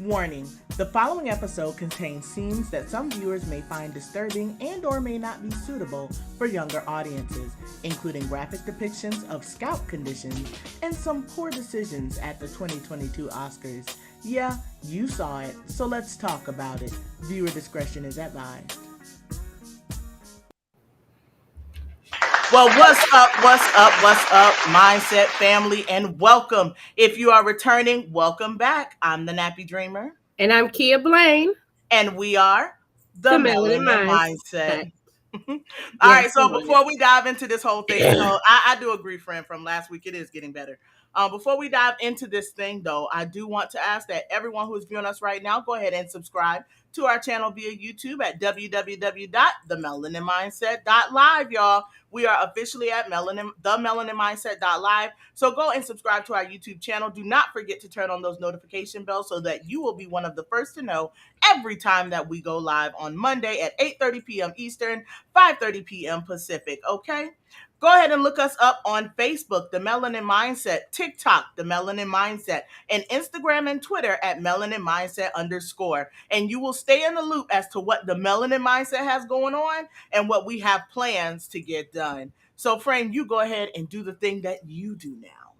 Warning, the following episode contains scenes that some viewers may find disturbing and or may not be suitable for younger audiences, including graphic depictions of scalp conditions and some poor decisions at the 2022 Oscars. Yeah, you saw it, so let's talk about it. Viewer discretion is advised. Well, what's up, Mindset family, and welcome. If you are returning, welcome back. I'm the Nappy Dreamer. And I'm Kia Blaine. And we are the Melanin Mindset. All right, so before we dive into this whole thing, I do agree, friend, from last week, it is getting better. Before we dive into this thing, though, I do want to ask that everyone who is viewing us right now, go ahead and subscribe to our channel via YouTube at www.themelanatedmindset.live, y'all. We are officially at themelanatedmindset.live. So go and subscribe to our YouTube channel. Do not forget to turn on those notification bells so that you will be one of the first to know every time that we go live on Monday at 8:30 p.m. Eastern, 5:30 p.m. Pacific, okay? Go ahead and look us up on Facebook, The Melanin Mindset, TikTok, The Melanin Mindset, and Instagram and Twitter at Melanin Mindset _. And you will stay in the loop as to what The Melanin Mindset has going on and what we have plans to get done. So, friend, you go ahead and do the thing that you do now.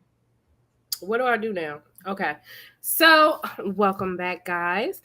What do I do now? Okay. So, welcome back, guys.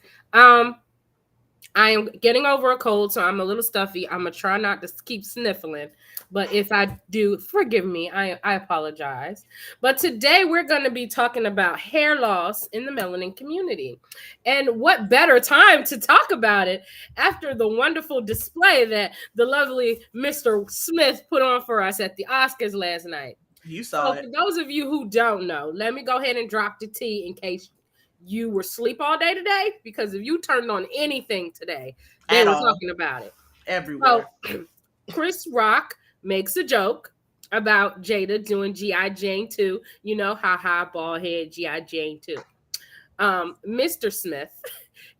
I am getting over a cold, so I'm a little stuffy. I'm going to try not to keep sniffling. But if I do, forgive me. I apologize. But today we're going to be talking about hair loss in the melanin community. And what better time to talk about it after the wonderful display that the lovely Mr. Smith put on for us at the Oscars last night. You saw it. For those of you who don't know, let me go ahead and drop the tea in case you were asleep all day today, because if you turned on anything today, they were talking about it everywhere. So, Chris Rock makes a joke about Jada doing G.I. Jane 2. You know, haha, bald head, G.I. Jane 2. Mr. Smith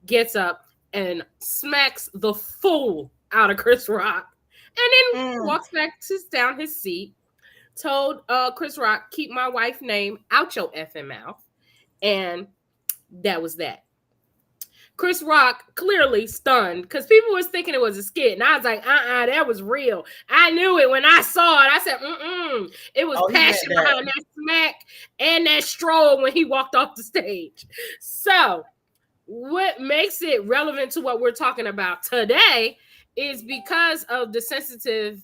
gets up and smacks the fool out of Chris Rock, and then walks back, sits down his seat, told Chris Rock, keep my wife's name out your effing mouth, and that was that. Chris Rock clearly stunned because people was thinking it was a skit, and I was like, that was real. I knew it when I saw it. I said, It was passion behind that smack and that stroll when he walked off the stage. So, what makes it relevant to what we're talking about today is because of the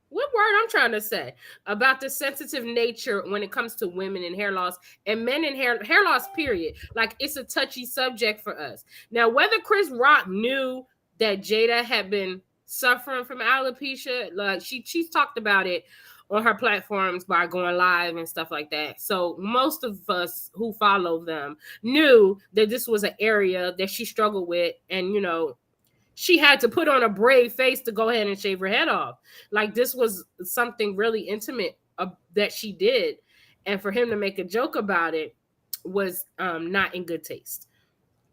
what word I'm trying to say about the sensitive nature when it comes to women and hair loss and men and hair loss, period. Like, it's a touchy subject for us. Now, whether Chris Rock knew that Jada had been suffering from alopecia, like she's talked about it on her platforms by going live and stuff like that. So most of us who follow them knew that this was an area that she struggled with, and, you know, she had to put on a brave face to go ahead and shave her head off. Like, this was something really intimate that she did. And for him to make a joke about it was not in good taste.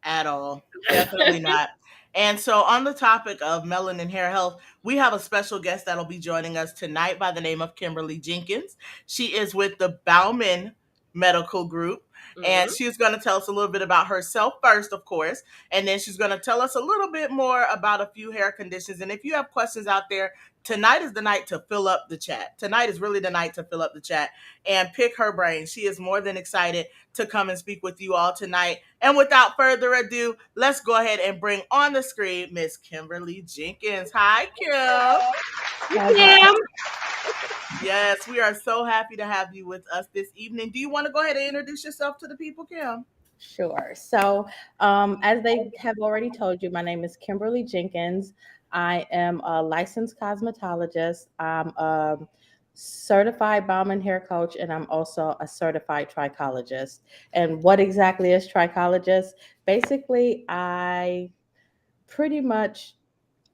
At all. Definitely not. And so, on the topic of melanin hair health, we have a special guest that'll be joining us tonight by the name of Kimberly Jenkins. She is with the Bauman Medical Group. And she's going to tell us a little bit about herself first, of course. And then she's going to tell us a little bit more about a few hair conditions. And if you have questions out there, tonight is the night to fill up the chat. Tonight is really the night to fill up the chat and pick her brain. She is more than excited to come and speak with you all tonight. And without further ado, let's go ahead and bring on the screen Miss Kimberly Jenkins. Hi, Kim. Hi, Kim. Yes, we are so happy to have you with us this evening. Do you want to go ahead and introduce yourself to the people, Kim? Sure. So, as they have already told you, my name is Kimberly Jenkins. I am a licensed cosmetologist. I'm a certified Bauman hair coach, and I'm also a certified trichologist. And what exactly is trichologist? Basically, I pretty much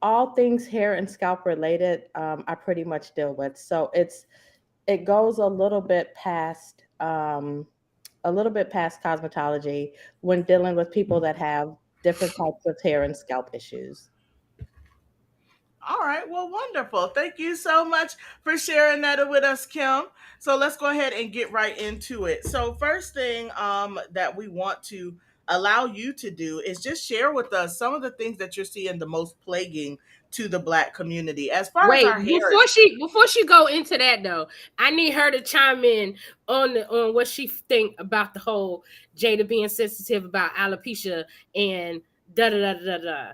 all things hair and scalp related, I pretty much deal with. So it goes a little bit past cosmetology when dealing with people that have different types of hair and scalp issues. All right, well, wonderful. Thank you so much for sharing that with us, Kim. So let's go ahead and get right into it. So first thing that we want to allow you to do is just share with us some of the things that you're seeing the most plaguing to the Black community as far as Wait, our hair is. before she go into that though, I need her to chime in on what she think about the whole Jada being sensitive about alopecia and da da da da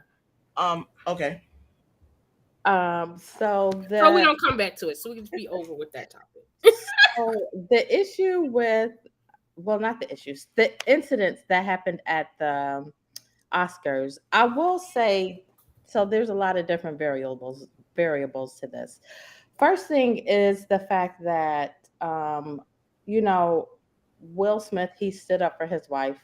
da. Okay. So So we the don't come back to it. So we can just be over with that topic. the issue with, well, not the issues, the incidents that happened at the Oscars, I will say, so there's a lot of different variables to this. First thing is the fact that you know, Will Smith, he stood up for his wife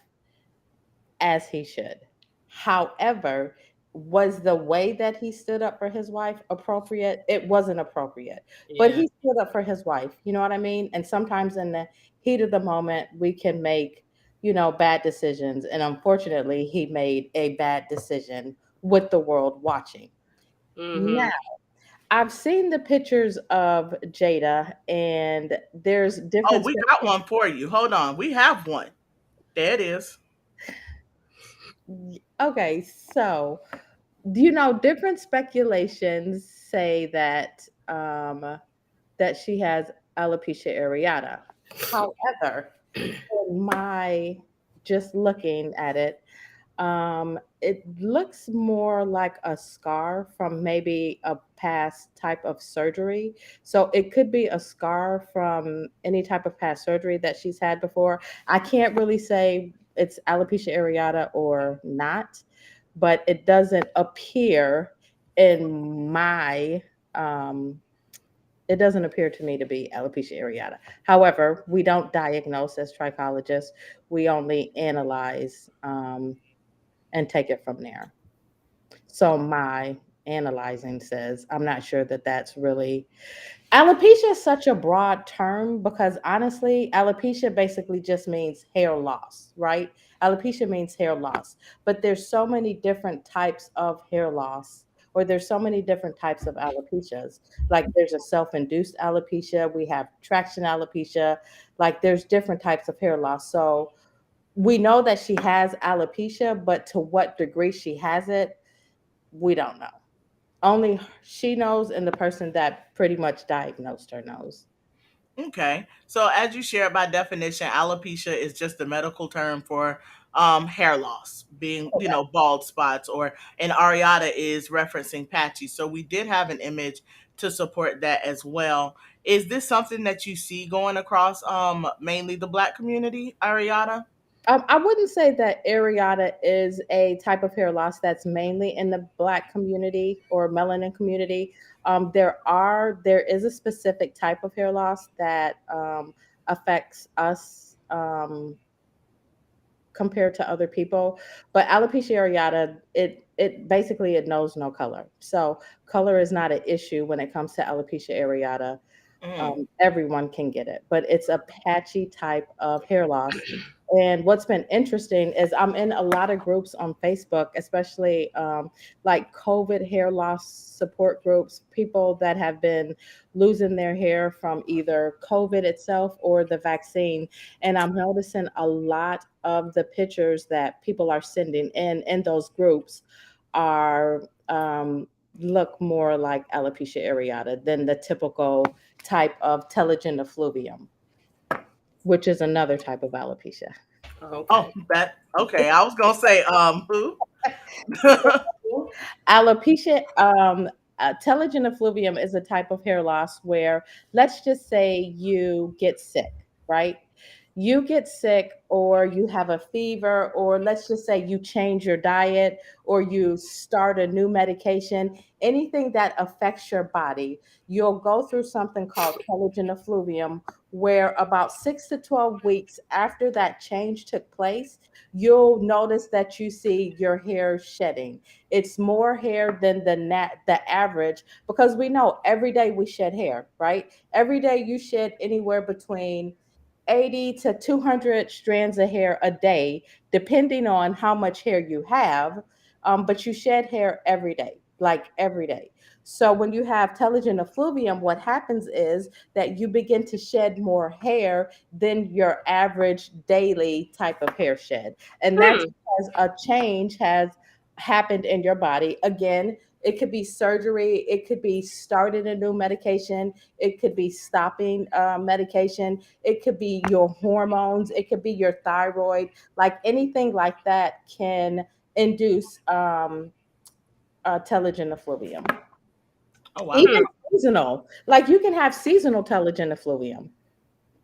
as he should. However, was the way that he stood up for his wife appropriate? It wasn't appropriate. But Yeah. he stood up for his wife. You know what I mean? And sometimes in the heat of the moment, we can make, bad decisions. And unfortunately, he made a bad decision with the world watching. Mm-hmm. Now, I've seen the pictures of Jada, and there's Oh, different. we got one for you. Hold on. We have one. There it is. Okay, so different speculations say that she has alopecia areata. However, in my just looking at it, it looks more like a scar from maybe a past type of surgery. So it could be a scar from any type of past surgery that she's had before. I can't really say it's alopecia areata or not, but it doesn't appear in my it doesn't appear to me to be alopecia areata. However, we don't diagnose as trichologists. We only analyze and take it from there. So my analyzing says I'm not sure that that's really alopecia is such a broad term because honestly, alopecia basically just means hair loss, right? Alopecia means hair loss, but there's so many different types of hair loss, or there's so many different types of alopecias. Like there's a self-induced alopecia, we have traction alopecia, like there's different types of hair loss. So we know that she has alopecia, but to what degree she has it, we don't know. Only she knows, and the person that pretty much diagnosed her knows. Okay. So as you shared by definition, alopecia is just a medical term for hair loss, being, Okay. bald spots, or and areata is referencing patchy. So we did have an image to support that as well. Is this something that you see going across mainly the Black community, areata? I wouldn't say that areata is a type of hair loss that's mainly in the Black community or melanin community. There is a specific type of hair loss that affects us. Compared to other people. But alopecia areata, it basically it knows no color. So color is not an issue when it comes to alopecia areata. Mm. Everyone can get it, but it's a patchy type of hair loss. And what's been interesting is I'm in a lot of groups on Facebook, especially like COVID hair loss support groups, people that have been losing their hair from either COVID itself or the vaccine. And I'm noticing a lot of the pictures that people are sending in those groups are look more like alopecia areata than the typical type of telogen effluvium, which is another type of alopecia. Oh, Okay. that okay. I was gonna say who? Alopecia, telogen effluvium is a type of hair loss where, let's just say you get sick, right? You get sick, or you have a fever, or let's just say you change your diet, or you start a new medication, anything that affects your body, you'll go through something called telogen effluvium, where about 6 to 12 weeks after that change took place, you'll notice that you see your hair shedding. It's more hair than the average, because we know every day we shed hair, right? Every day you shed anywhere between 80 to 200 strands of hair a day, depending on how much hair you have. But you shed hair every day, like every day. So when you have telogen effluvium, what happens is that you begin to shed more hair than your average daily type of hair shed. And that's because a change has happened in your body. Again, it could be surgery, it could be starting a new medication, it could be stopping medication, it could be your hormones, it could be your thyroid, like anything like that can induce telogen effluvium. Oh wow. Even seasonal, like you can have seasonal telogen effluvium.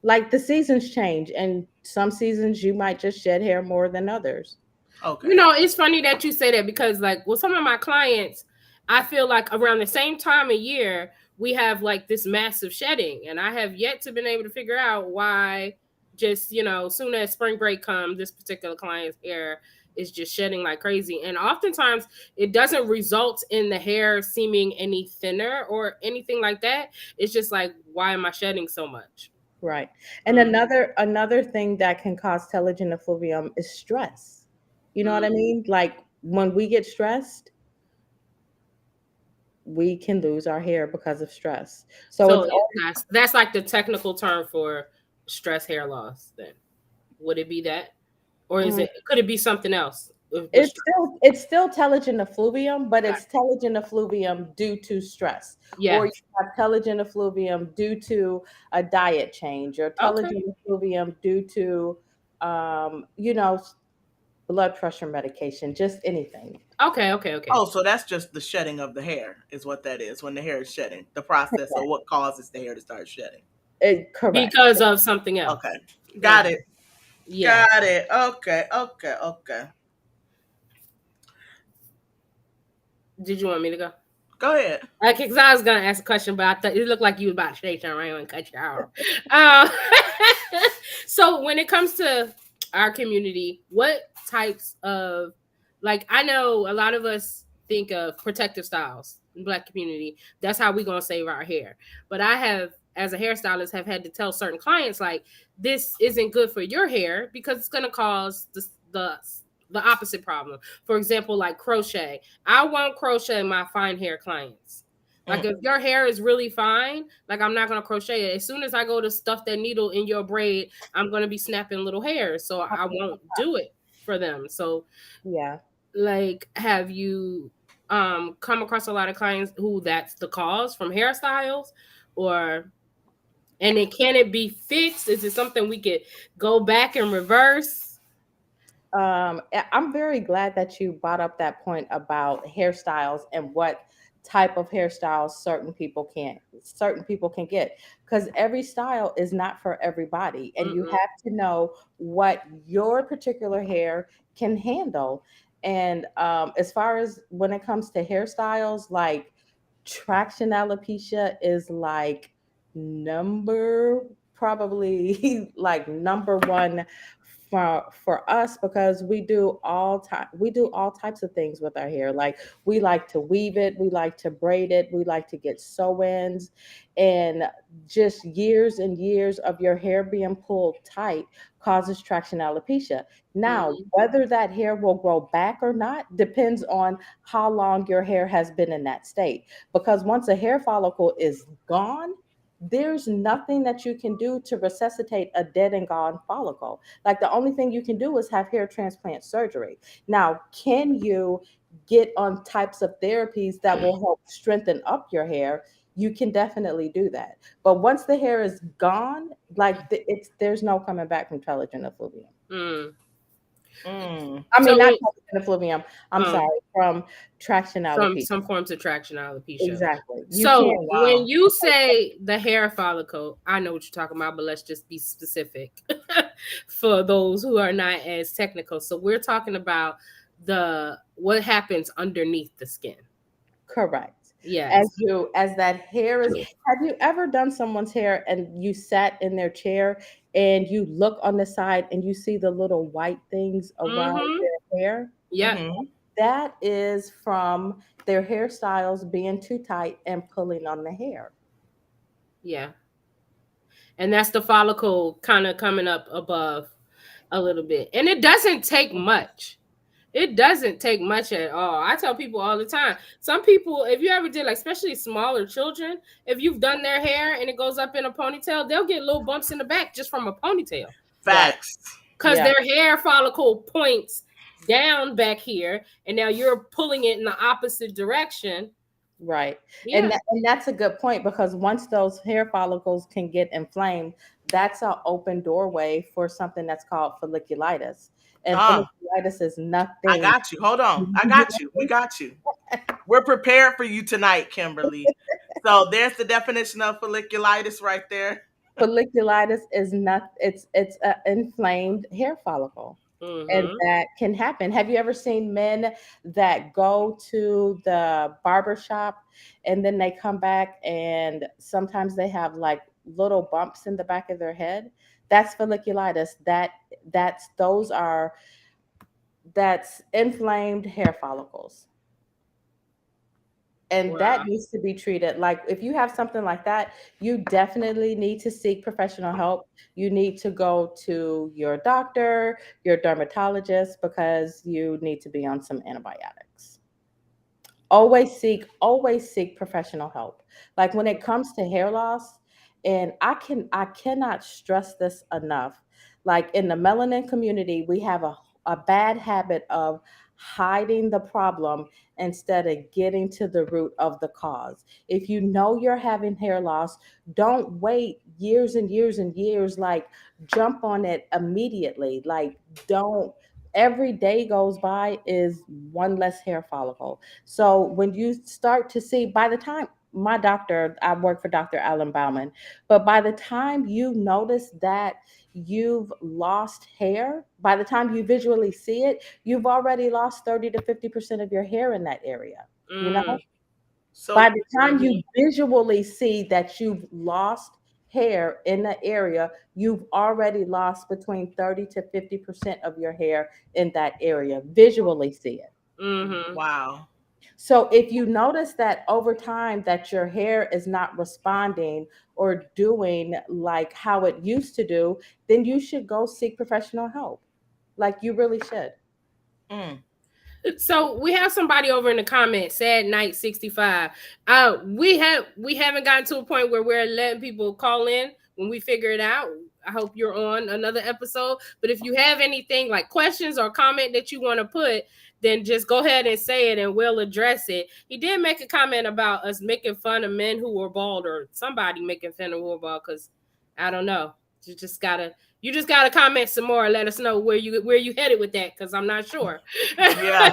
Like the seasons change, and some seasons you might just shed hair more than others. Okay. You know, it's funny that you say that because, like, with some of my clients, I feel like around the same time of year, we have like this massive shedding, and I have yet to been able to figure out why. Just, you know, soon as spring break comes, this particular client's hair is just shedding like crazy, and oftentimes it doesn't result in the hair seeming any thinner or anything like that. It's just like, why am I shedding so much? Right. And another thing that can cause telogen effluvium is stress. You know what I mean? Like when we get stressed, we can lose our hair because of stress. So So it's that's like the technical term for stress hair loss. Then would it be that, or is it could it be something else? it's still telogen effluvium, but Got it's telogen effluvium due to stress. Yeah. Or you have telogen effluvium due to a diet change, or Okay. telogen effluvium due to you know, blood pressure medication, just anything. Okay. Okay. Oh, so that's just the shedding of the hair, is what that is. When the hair is shedding, the process of what causes the hair to start shedding. Correct. Because of something else. Okay, got it. Yeah. Got it. Okay. Did you want me to go? Go ahead. Okay, because I was gonna ask a question, but I thought it looked like you was about to say something. I want to cut you out. Uh, so when it comes to our community, what types of, like, I know a lot of us think of protective styles in Black community. That's how we gonna save our hair. But I have, as a hairstylist, have had to tell certain clients like, this isn't good for your hair because it's gonna cause the opposite problem. For example, like crochet. I won't crochet my fine hair clients. Like if your hair is really fine, like I'm not gonna crochet it. As soon as I go to stuff that needle in your braid, I'm gonna be snapping little hairs. So I won't do it for them. So Yeah. like, have you come across a lot of clients who that's the cause from hairstyles, or and then can it be fixed? Is it something we could go back and reverse? I'm very glad that you brought up that point about hairstyles and what type of hairstyles certain people can get, because every style is not for everybody, and you have to know what your particular hair can handle. And as far as when it comes to hairstyles, like traction alopecia is like number probably like number one for us, because we do all types of things with our hair. Like we like to weave it, we like to braid it, we like to get sew-ins, and just years and years of your hair being pulled tight causes traction alopecia. Now, whether that hair will grow back or not depends on how long your hair has been in that state, because once a hair follicle is gone, there's nothing that you can do to resuscitate a dead and gone follicle. Like the only thing you can do is have hair transplant surgery. Now, can you get on types of therapies that will help strengthen up your hair? You can definitely do that. But once the hair is gone, like there's no coming back from telogen effluvium. I mean, not telogen effluvium. I'm sorry, from traction alopecia. Some forms of traction alopecia. Exactly. When you say the hair follicle, I know what you're talking about, but let's just be specific for those who are not as technical. So we're talking about what happens underneath the skin. Correct. Yeah. As that hair is, have you ever done someone's hair and you sat in their chair and you look on the side and you see the little white things around their hair? Yeah. That is from their hairstyles being too tight and pulling on the hair. Yeah. And that's the follicle kind of coming up above a little bit. And it doesn't take much. It doesn't take much at all. I tell people all the time. Some people, if you ever did, like especially smaller children, if you've done their hair and it goes up in a ponytail, they'll get little bumps in the back just from a ponytail. Right. Facts. Because Yeah. their hair follicle points down back here, and now you're pulling it in the opposite direction. Right. Yeah. And that's a good point, because once those hair follicles can get inflamed, that's an open doorway for something that's called folliculitis. And Ah, folliculitis is I nothing. got you. Hold on. I got you. We got you. We're prepared for you tonight, Kimberly. So there's the definition of folliculitis right there. Folliculitis is not, it's an inflamed hair follicle. And Mm-hmm. that can happen. Have you ever seen men that go to the barber shop and then they come back and sometimes they have like little bumps in the back of their head? That's folliculitis. That's those are that's inflamed hair follicles. And that Wow. needs to be treated. Like if you have something like that, you definitely need to seek professional help. You need to go to your doctor, your dermatologist, because you need to be on some antibiotics. Always seek professional help. Like when it comes to hair loss, and I cannot stress this enough. Like in the melanin community, we have a bad habit of hiding the problem instead of getting to the root of the cause. If you know you're having hair loss, don't wait years and years and years. Like jump on it immediately. Like don't, every day goes by is one less hair follicle. So when you start to see, by the time my doctor, I work for Dr. Alan Bauman, but by the time you notice that you've lost hair, by the time you visually see it, you've already lost 30 to 50% of your hair in that area. You Mm, know, by So the time mm-hmm. you visually see that you've lost hair in the area, you've already lost between 30 to 50% of your hair in that area. Visually see it. Mm-hmm. wow. So if you notice that over time that your hair is not responding or doing like how it used to do, then you should go seek professional help. Like you really should. Mm. So we have somebody over in the comments, sad night 65. We haven't gotten to a point where we're letting people call in when we figure it out. I hope you're on another episode. But if you have anything like questions or comment that you want to put, then just go ahead and say it and we'll address it. He did make a comment about us making fun of men who were bald, or somebody making fun of who were bald, because I don't know. You just gotta comment some more and let us know where you headed with that, because I'm not sure. Yeah.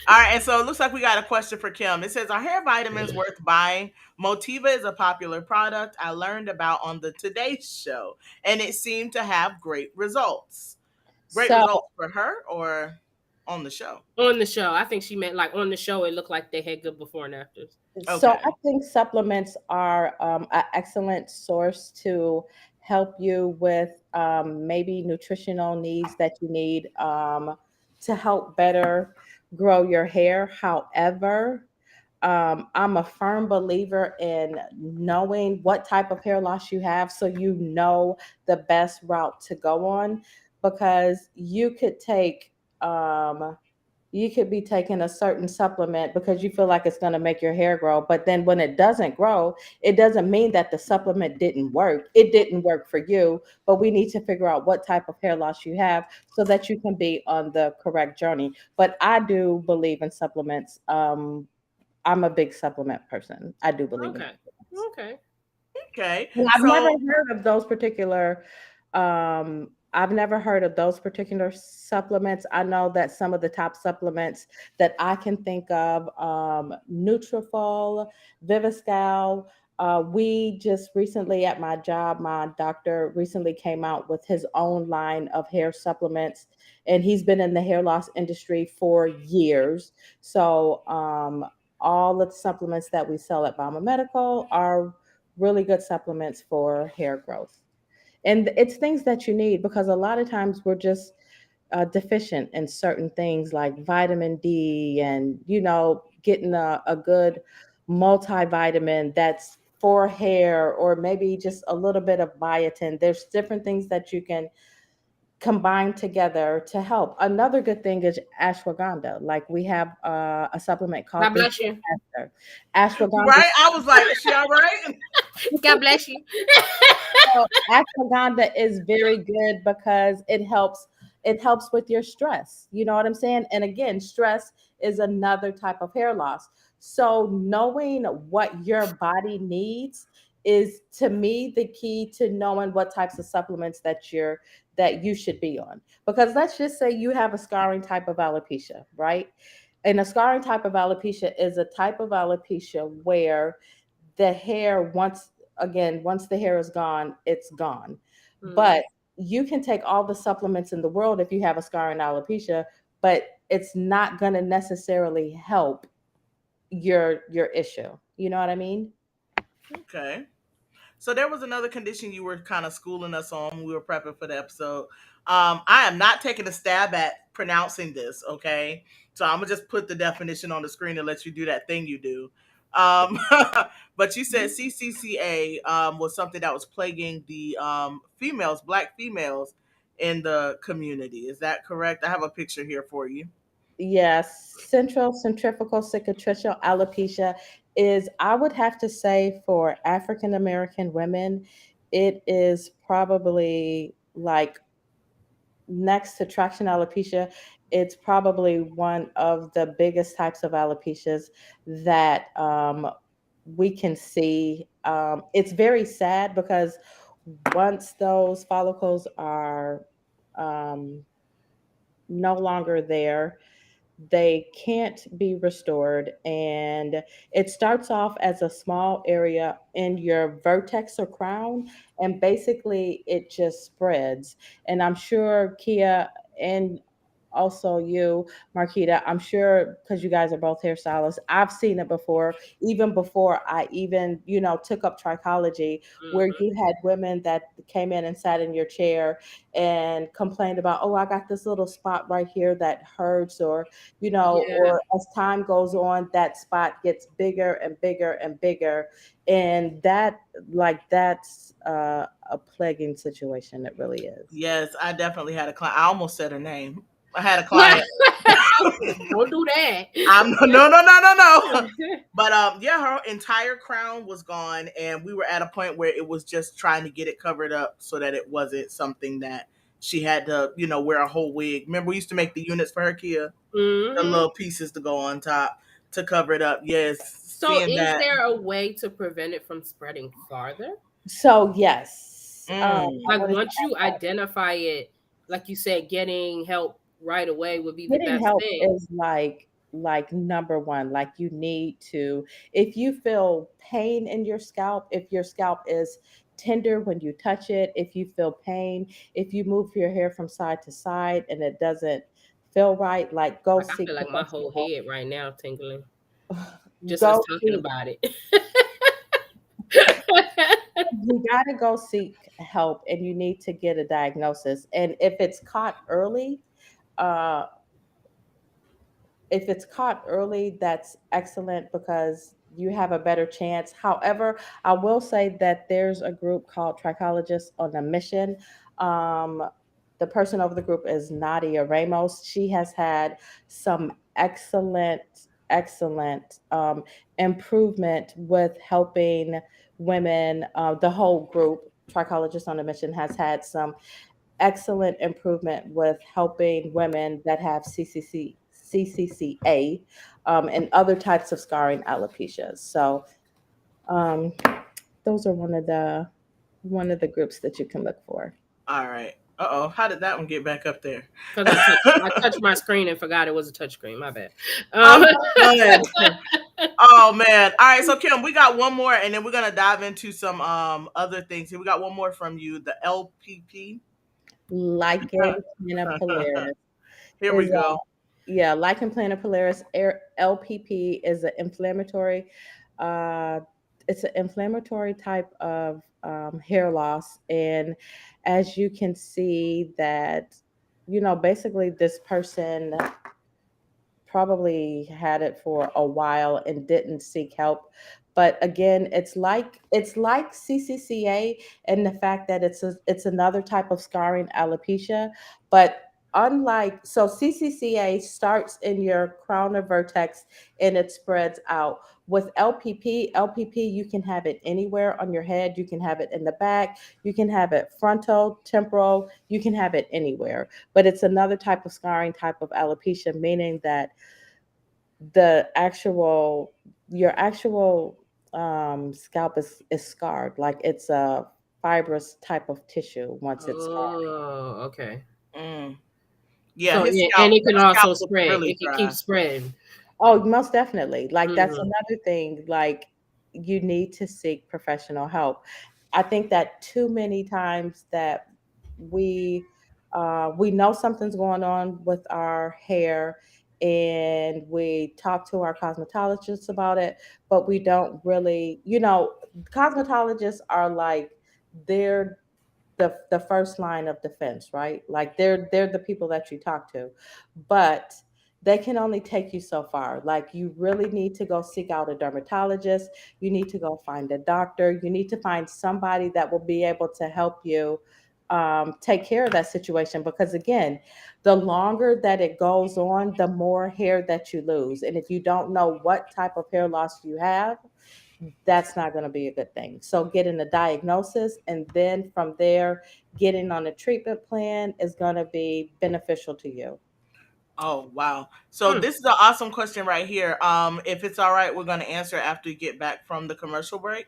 All right. And so it looks like we got a question for Kim. It says, are hair vitamins worth buying? Motiva is a popular product I learned about on the Today Show, and it seemed to have great results. Great So results for her or on the show? On the show. I think she meant like on the show, it looked like they had good before and afters. So Okay. I think supplements are an excellent source to help you with maybe nutritional needs that you need to help better grow your hair. However, I'm a firm believer in knowing what type of hair loss you have so you know the best route to go on, because you could be taking a certain supplement because you feel like it's going to make your hair grow. But then when it doesn't grow, it doesn't mean that the supplement didn't work. It didn't work for you, but we need to figure out what type of hair loss you have so that you can be on the correct journey. But I do believe in supplements. I'm a big supplement person. I do believe in Okay. supplements. Okay. Okay. And So I've never heard of those particular supplements. I know that some of the top supplements that I can think of, Nutrafol, Viviscal. We just recently at my job, my doctor recently came out with his own line of hair supplements, and he's been in the hair loss industry for years. So all of the supplements that we sell at Bama Medical are really good supplements for hair growth. And it's things that you need because a lot of times we're just deficient in certain things like vitamin D, and, getting a good multivitamin that's for hair, or maybe just a little bit of biotin. There's different things that you can combine together to help. Another good thing is ashwagandha. Like we have a supplement called God bless you. Aster. Ashwagandha. Right? I was like, is she all right? God bless you. So ashwagandha is very good because it helps with your stress. You know what I'm saying? And again, stress is another type of hair loss. So knowing what your body needs is to me the key to knowing what types of supplements that you should be on. Because let's just say you have a scarring type of alopecia, right? And a scarring type of alopecia is a type of alopecia where the hair once the hair is gone, it's gone. But you can take all the supplements in the world if you have a scarring alopecia, but it's not going to necessarily help your issue. You know what I mean? Okay. So there was another condition you were kind of schooling us on when we were prepping for the episode. I am not taking a stab at pronouncing this, okay? So I'm gonna just put the definition on the screen and let you do that thing you do. Um, but you said CCCA was something that was plaguing the females, black females in the community. Is that correct? I have a picture here for you. Yes, centrifugal cicatricial alopecia is, I would have to say, for African American women, it is probably like next to traction alopecia, it's probably one of the biggest types of alopecias that we can see. It's very sad because once those follicles are um, no longer there, they can't be restored. And it starts off as a small area in your vertex or crown, and basically it just spreads. And I'm sure Kia and also you, Marquita, I'm sure because you guys are both hairstylists, I've seen it before, even before I even, took up trichology, where you had women that came in and sat in your chair and complained about, oh, I got this little spot right here that hurts, Yeah. or as time goes on, that spot gets bigger and bigger and bigger. And that's a plaguing situation. It really is. Yes, I definitely had a client. I almost said her name. I had a client. Don't do that. I'm no. But yeah, her entire crown was gone, and we were at a point where it was just trying to get it covered up so that it wasn't something that she had to, wear a whole wig. Remember, we used to make the units for her, Kia, the Hmm. little pieces to go on top to cover it up. Yes, So, seeing is that. there a way to prevent it from spreading farther? So yes, I Like, wanted to once you identify it, like you said, getting help right away would be the getting best help thing. is like number one. Like you need to, if you feel pain in your scalp, if your scalp is tender when you touch it, if you feel pain, if you move your hair from side to side and it doesn't feel right, like go Like, I seek feel like my whole professional help. head right now tingling just us Go talking seek about it. You got to go seek help, and you need to get a diagnosis. And uh if it's caught early, that's excellent because you have a better chance. However, I will say that there's a group called Trichologist on a Mission. Um, the person over the group is Nadia Ramos. She has had some excellent improvement with helping women. The whole group, Trichologist on a Mission, has had some excellent improvement with helping women that have CCCA, and other types of scarring alopecias. So um, those are one of the groups that you can look for. All right. Uh-oh, how did that one get back up there? Because I touched my screen and forgot it was a touch screen. My bad. I'm done. Oh man. All right, so Kim, we got one more and then we're gonna dive into some other things. Here we got one more from you, the LPP. Lichen planopilaris Here we is go. yeah, lichen planopilaris, LPP is an inflammatory. Uh, it's an inflammatory type of hair loss, and as you can see that, basically this person probably had it for a while and didn't seek help. But again, it's like CCCA and the fact that it's another type of scarring alopecia, but unlike so CCCA starts in your crown or vertex and it spreads out. With LPP, you can have it anywhere on your head. You can have it in the back. You can have it frontal, temporal. You can have it anywhere. But it's another type of scarring type of alopecia, meaning that the actual your actual scalp is scarred, like it's a fibrous type of tissue once it's scarred. Oh, okay. Mm. Yeah, So yeah, and it can his scalp also looks spread. really It can keep dry. spreading. Oh, most definitely. Like that's Hmm. another thing. Like you need to seek professional help. I think that too many times that we we know something's going on with our hair and we talk to our cosmetologists about it, but we don't really, cosmetologists are like they're the first line of defense, right? Like they're the people that you talk to, but they can only take you so far. Like you really need to go seek out a dermatologist. You need to go find a doctor. You need to find somebody that will be able to help you take care of that situation. Because again, the longer that it goes on, the more hair that you lose. And if you don't know what type of hair loss you have, that's not going to be a good thing. So getting a diagnosis and then from there getting on a treatment plan is going to be beneficial to you. Oh wow! So Hmm. this is an awesome question right here. If it's all right, we're going to answer after you get back from the commercial break.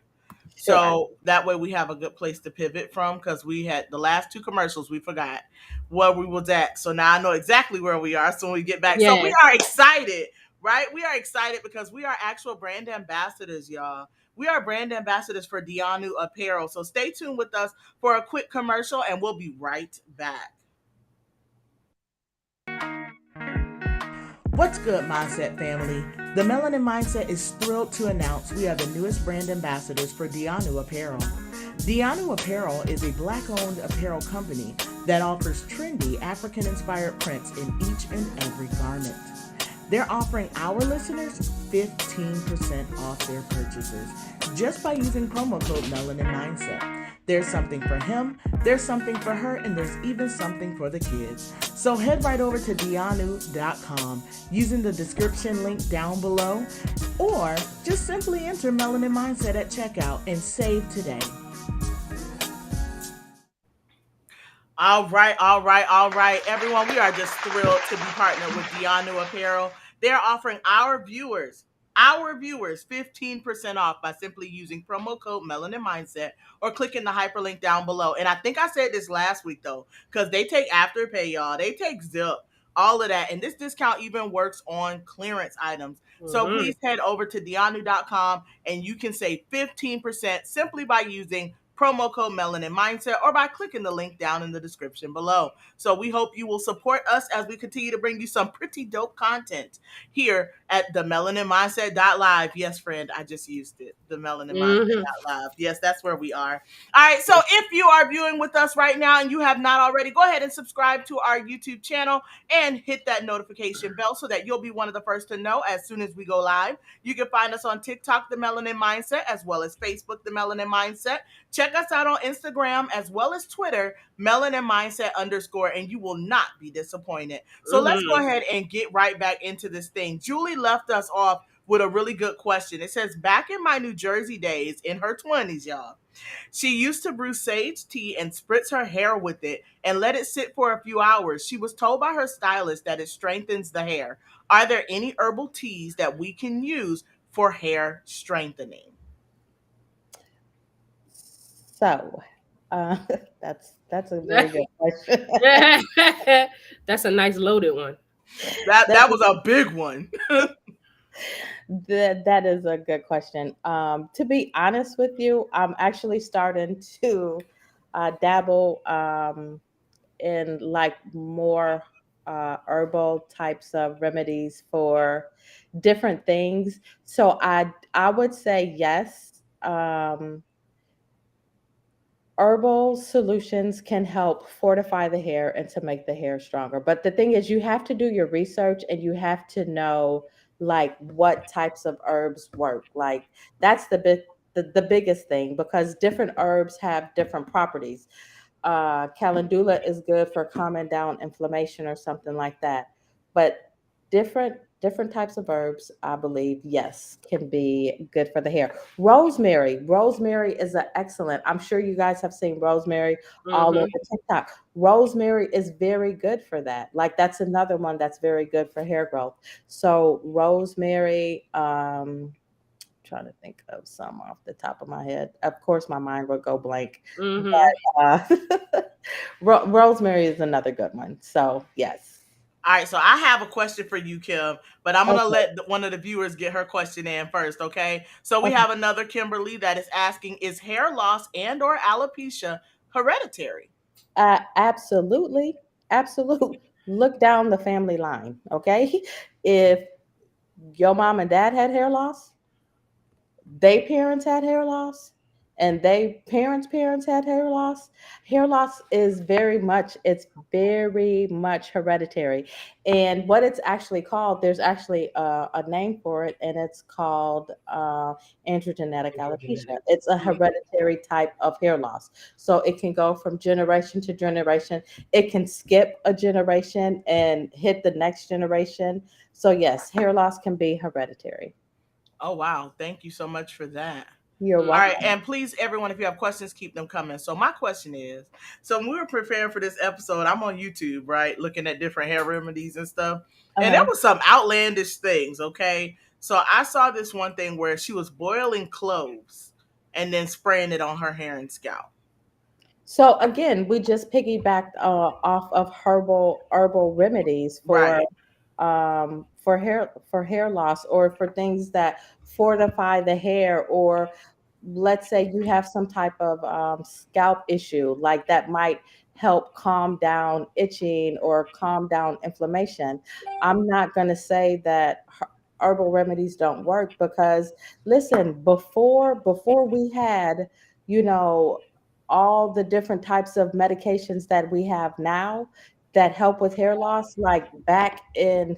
Sure. So that way we have a good place to pivot from because we had the last two commercials. We forgot where we was at. So now I know exactly where we are. So when we get back, so we Yeah. are excited, right? We are excited because we are actual brand ambassadors, y'all. We are brand ambassadors for Dianu Apparel. So stay tuned with us for a quick commercial, and we'll be right back. What's good, Mindset family? The Melanin Mindset is thrilled to announce we are the newest brand ambassadors for Dianu Apparel. Dianu Apparel is a black-owned apparel company that offers trendy African-inspired prints in each and every garment. They're offering our listeners 15% off their purchases just by using promo code Melanin Mindset. There's something for him, there's something for her, and there's even something for the kids. So head right over to dianu.com using the description link down below, or just simply enter Melanin Mindset at checkout and save today. All right, everyone. We are just thrilled to be partnered with Dianu Apparel. They're offering our viewers 15% off by simply using promo code Melanin Mindset or clicking the hyperlink down below. And I think I said this last week though, because they take Afterpay, y'all. They take Zip, all of that. And this discount even works on clearance items. So Hmm. please head over to dianu.com and you can save 15% simply by using promo code Melanin Mindset or by clicking the link down in the description below. So we hope you will support us as we continue to bring you some pretty dope content here at the Melanin Mindset Live. Yes, friend, I just used it. The Melanin Mindset Hmm. Live. Yes, that's where we are. All right. So if you are viewing with us right now and you have not already, go ahead and subscribe to our YouTube channel and hit that notification bell so that you'll be one of the first to know as soon as we go live. You can find us on TikTok, The Melanin Mindset, as well as Facebook, The Melanin Mindset. Check us out on Instagram as well as Twitter, Melanin Mindset _, and you will not be disappointed. So let's go Hmm. ahead and get right back into this thing. Julie left us off with a really good question. It says, back in my New Jersey days, in her 20s, y'all, she used to brew sage tea and spritz her hair with it and let it sit for a few hours. She was told by her stylist that it strengthens the hair. Are there any herbal teas that we can use for hair strengthening? So, uh, that's a very good question. That's a nice loaded one. That That was a big one. that is a good question. To be honest with you, I'm actually starting to dabble in like more herbal types of remedies for different things. So I would say yes. Herbal solutions can help fortify the hair and to make the hair stronger. But the thing is, you have to do your research and you have to know like what types of herbs work. Like that's the biggest thing, because different herbs have different properties. Calendula is good for calming down inflammation or something like that. But different types of herbs, I believe, yes, can be good for the hair. Rosemary is an excellent. I'm sure you guys have seen rosemary all over Mm-hmm. TikTok. Rosemary is very good for that. Like that's another one that's very good for hair growth. So rosemary, trying to think of some off the top of my head. Of course, my mind would go blank, Mm-hmm. but rosemary is another good one. So yes. All right, so I have a question for you, Kim, but I'm gonna Okay. let one of the viewers get her question in first, okay? So we Okay. have another Kimberly that is asking: is hair loss and/or alopecia hereditary? Absolutely, absolutely. Look down the family line. Okay, if your mom and dad had hair loss, they parents had hair loss, and they parents had hair loss. Hair loss is very much hereditary. And what it's actually called, there's actually a name for it, and it's called androgenetic alopecia. It's a hereditary type of hair loss, so it can go from generation to generation. It can skip a generation and hit the next generation. So yes, hair loss can be hereditary. Oh wow, thank you so much for that. You're All right, welcome. and please, everyone, if you have questions, keep them coming. So my question is: so when we were preparing for this episode, I'm on YouTube, right, looking at different hair remedies and stuff, and there Uh-huh. was some outlandish things. Okay, so I saw this one thing where she was boiling cloves and then spraying it on her hair and scalp. So again, we just piggybacked off of herbal remedies Right. for hair loss, or for things that fortify the hair, or let's say you have some type of scalp issue, like that might help calm down itching or calm down inflammation. I'm not going to say that herbal remedies don't work, because listen, before we had, you know, all the different types of medications that we have now that help with hair loss, like back in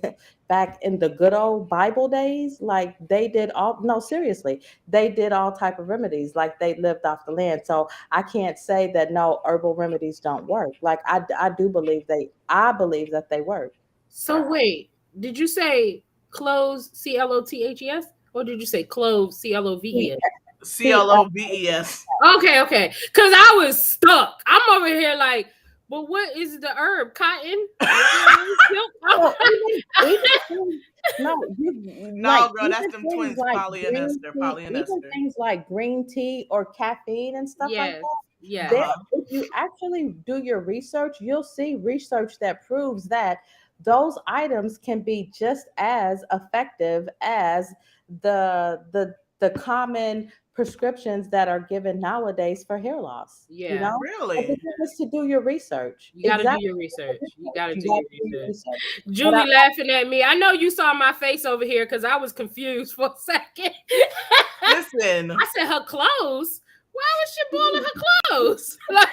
the good old Bible days, like they did all, no, seriously, they did all type of remedies, like they lived off the land. So I can't say that no, herbal remedies don't work. Like I do believe I believe that they work. So wait, did you say cloves CLOTHES, or did you say cloves See, CLOVES? see, CLOVES. Okay, okay. Cause I was stuck. I'm over here like, but what is the herb? Cotton? Silk? so even things, no, like No, girl, that's them twins, Polly and Esther. Polly and even Esther. things like green tea or caffeine and stuff like Yes, that. Uh yes. There, huh. if you actually do your research, you'll see research that proves that those items can be just as effective as the common prescriptions that are given nowadays for hair loss. You Yeah. know, but the Really? thing is to do your research. You gotta do Exactly. your research. You gotta You do got your to do your research. research. But Julie laughing at me. I know you saw my face over here because I was confused for a second. I Listen. said her clothes. Why was she boiling her clothes? Like,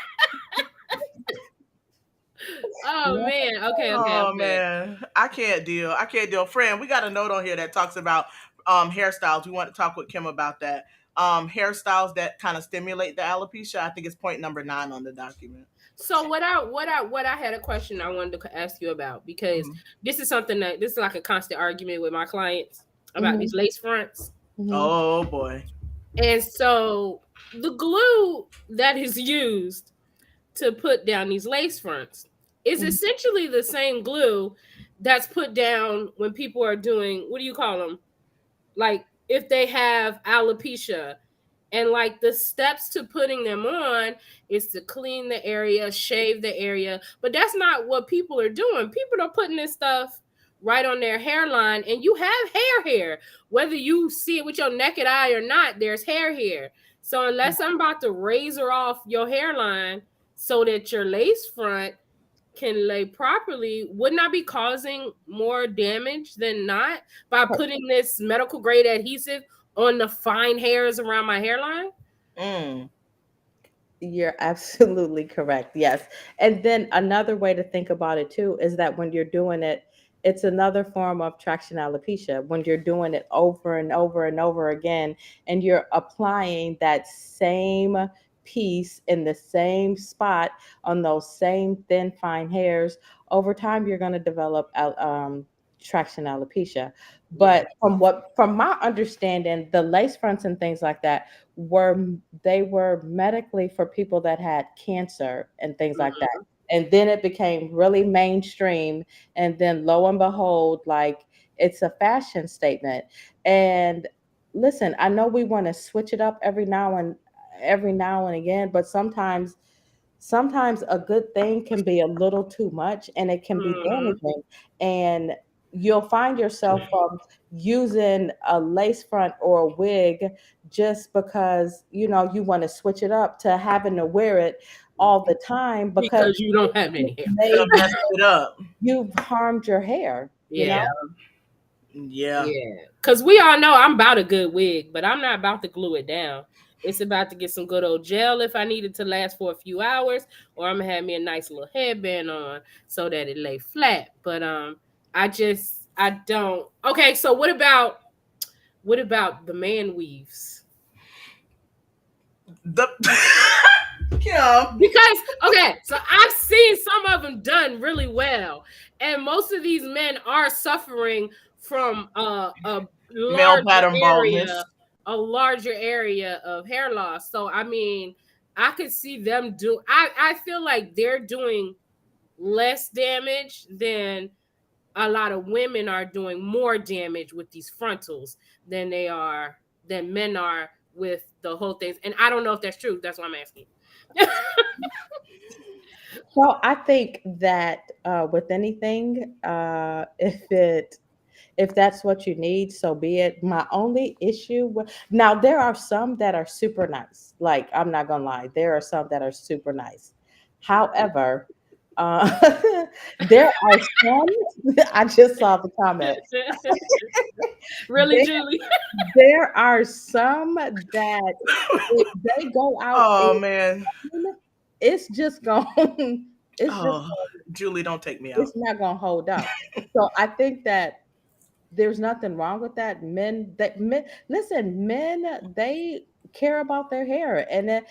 oh no, man. Okay, okay, Oh okay. man, I can't deal. I can't deal. Friend, we got a note on here that talks about hairstyles. We want to talk with Kim about that. Hairstyles that kind of stimulate the alopecia. I think it's point number 9 on the document. So what I had a question I wanted to ask you about, because Hmm. this is something that this is like a constant argument with my clients about mhm, these lace fronts. mhm. Oh boy. And so the glue that is used to put down these lace fronts is Mhm. essentially the same glue that's put down when people are doing, what do you call them? Like if they have alopecia, and like the steps to putting them on is to clean the area, shave the area. But that's not what people are doing. People are putting this stuff right on their hairline, and you have hair. Whether you see it with your naked eye or not, there's hair here. So unless I'm about to razor off your hairline so that your lace front can lay properly, wouldn't I be causing more damage than not by putting this medical grade adhesive on the fine hairs around my hairline? Mm. You're absolutely correct. Yes. And then another way to think about it too is that when you're doing it, it's another form of traction alopecia when you're doing it over and over and over again, and you're applying that same piece in the same spot on those same thin, fine hairs. Over time, you're going to develop traction alopecia. Yeah. But from my understanding, the lace fronts and things like that were they were medically for people that had cancer and things like that. Mhm. And then it became really mainstream, and then lo and behold, like, it's a fashion statement. And listen, I know we want to switch it up every now and again, but sometimes a good thing can be a little too much, and it can be Mhm. damaging. And you'll find yourself using a lace front or a wig just because you want to switch it up, to having to wear it all the time because Because you don't have any hair. It'll made mess it up. you've harmed your hair. Yeah. Yeah. Yeah. Because we all know I'm about a good wig, but I'm not about to glue it down. It's about to get some good old gel if I need it to last for a few hours, or I'm gonna have me a nice little headband on so that it lay flat. But I don't. Okay, so what about the man weaves? The Kim. Because okay, so I've seen some of them done really well, and most of these men are suffering from a Male larger pattern baldness. area, a larger area of hair loss. So I mean, I could see them do. I feel like they're doing less damage than a lot of women are doing more damage with these frontals than men are with the whole things. And I don't know if that's true. That's why I'm asking. Well, I think that with anything, if that's what you need, so be it. My only issue now, there are some that are super nice. Like, I'm not gonna lie, there are some that are super nice. However, there are some. I just saw the comment. Really, There, Julie? there are some that if they go out Oh in, man. it's just going. It's just Oh, Julie, don't take me out. it's not gonna hold up. So I think that there's nothing wrong with that. Men, listen, men, they care about their hair, and then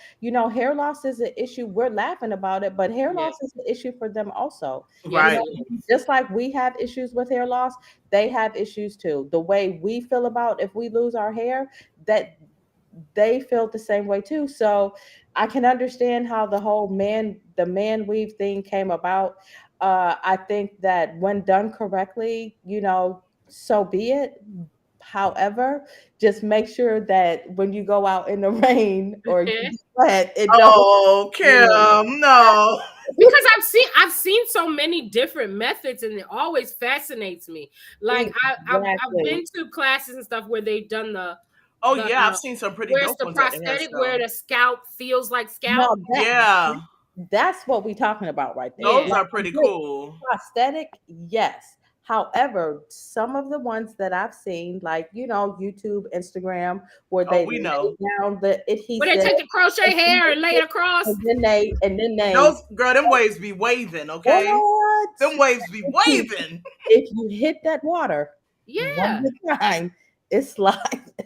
hair loss is an issue. We're laughing about it, but hair Yeah. loss is an issue for them also. You Yes, Right. know, it is. just like we have issues with hair loss, they have issues too. The way we feel about if we lose our hair, that they felt the same way too. So I can understand how the man weave thing came about. I think that when done correctly, so be it. However, just make sure that when you go out in the rain or you sweat, it don't. Oh, Yeah. Kim, no. Because I've seen so many different methods, and it always fascinates me. Like I've Exactly. been to classes and stuff where they've done Oh the yeah, I've seen some pretty where's dope the ones at the hair prosthetic show. where the scalp feels like scalp. No, Yeah, that's what we're talking about right there. Yeah. those Like, are pretty cool. prosthetic, yes. However, some of the ones that I've seen, like, YouTube, Instagram, where Oh, they we lay know. down the Where they adhesive take the crochet hair and lay it across. and then they Those girl, them waves be waving, okay? what? Them waves be If you waving. if you hit that water one Yeah. more time, it's like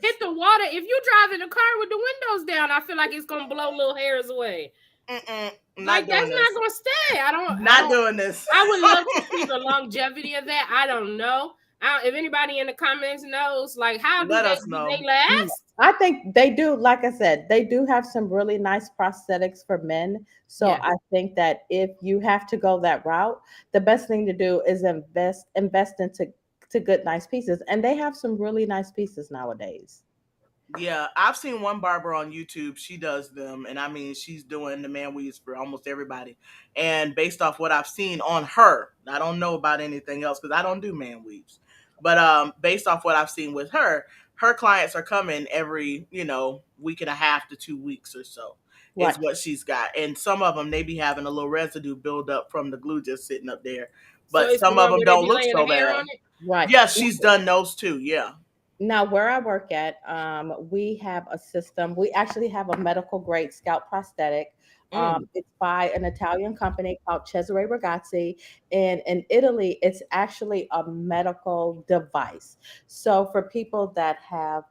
Hit the water. If you drive in a car with the windows down, I feel like it's gonna blow little hairs away. Mm-mm, Like not that's doing this. not gonna stay. I Not don't doing this. I would love to see the longevity of that. I don't know. If anybody in the comments knows, like, how Let us do they know. last? I think they do, like I said, they do have some really nice prosthetics for men. So Yeah. I think that if you have to go that route, the best thing to do is invest into good nice pieces. And they have some really nice pieces nowadays. Yeah, I've seen one barber on YouTube. She does them, and I mean, she's doing the man weaves for almost everybody. And based off what I've seen on her, I don't know about anything else because I don't do man weaves. But based off what I've seen with her, her clients are coming every week and a half to 2 weeks or so is Right. what she's got. And some of them they be having a little residue build up from the glue just sitting up there, So but it's the some of one them where they don't be look laying the so hair bad. on it. Right. Yes, she's done those too. Yeah. Now, where I work at, we have a system. We actually have a medical grade scalp prosthetic. Mm. It's by an Italian company called Cesare Ragazzi. And in Italy, it's actually a medical device. So for people that have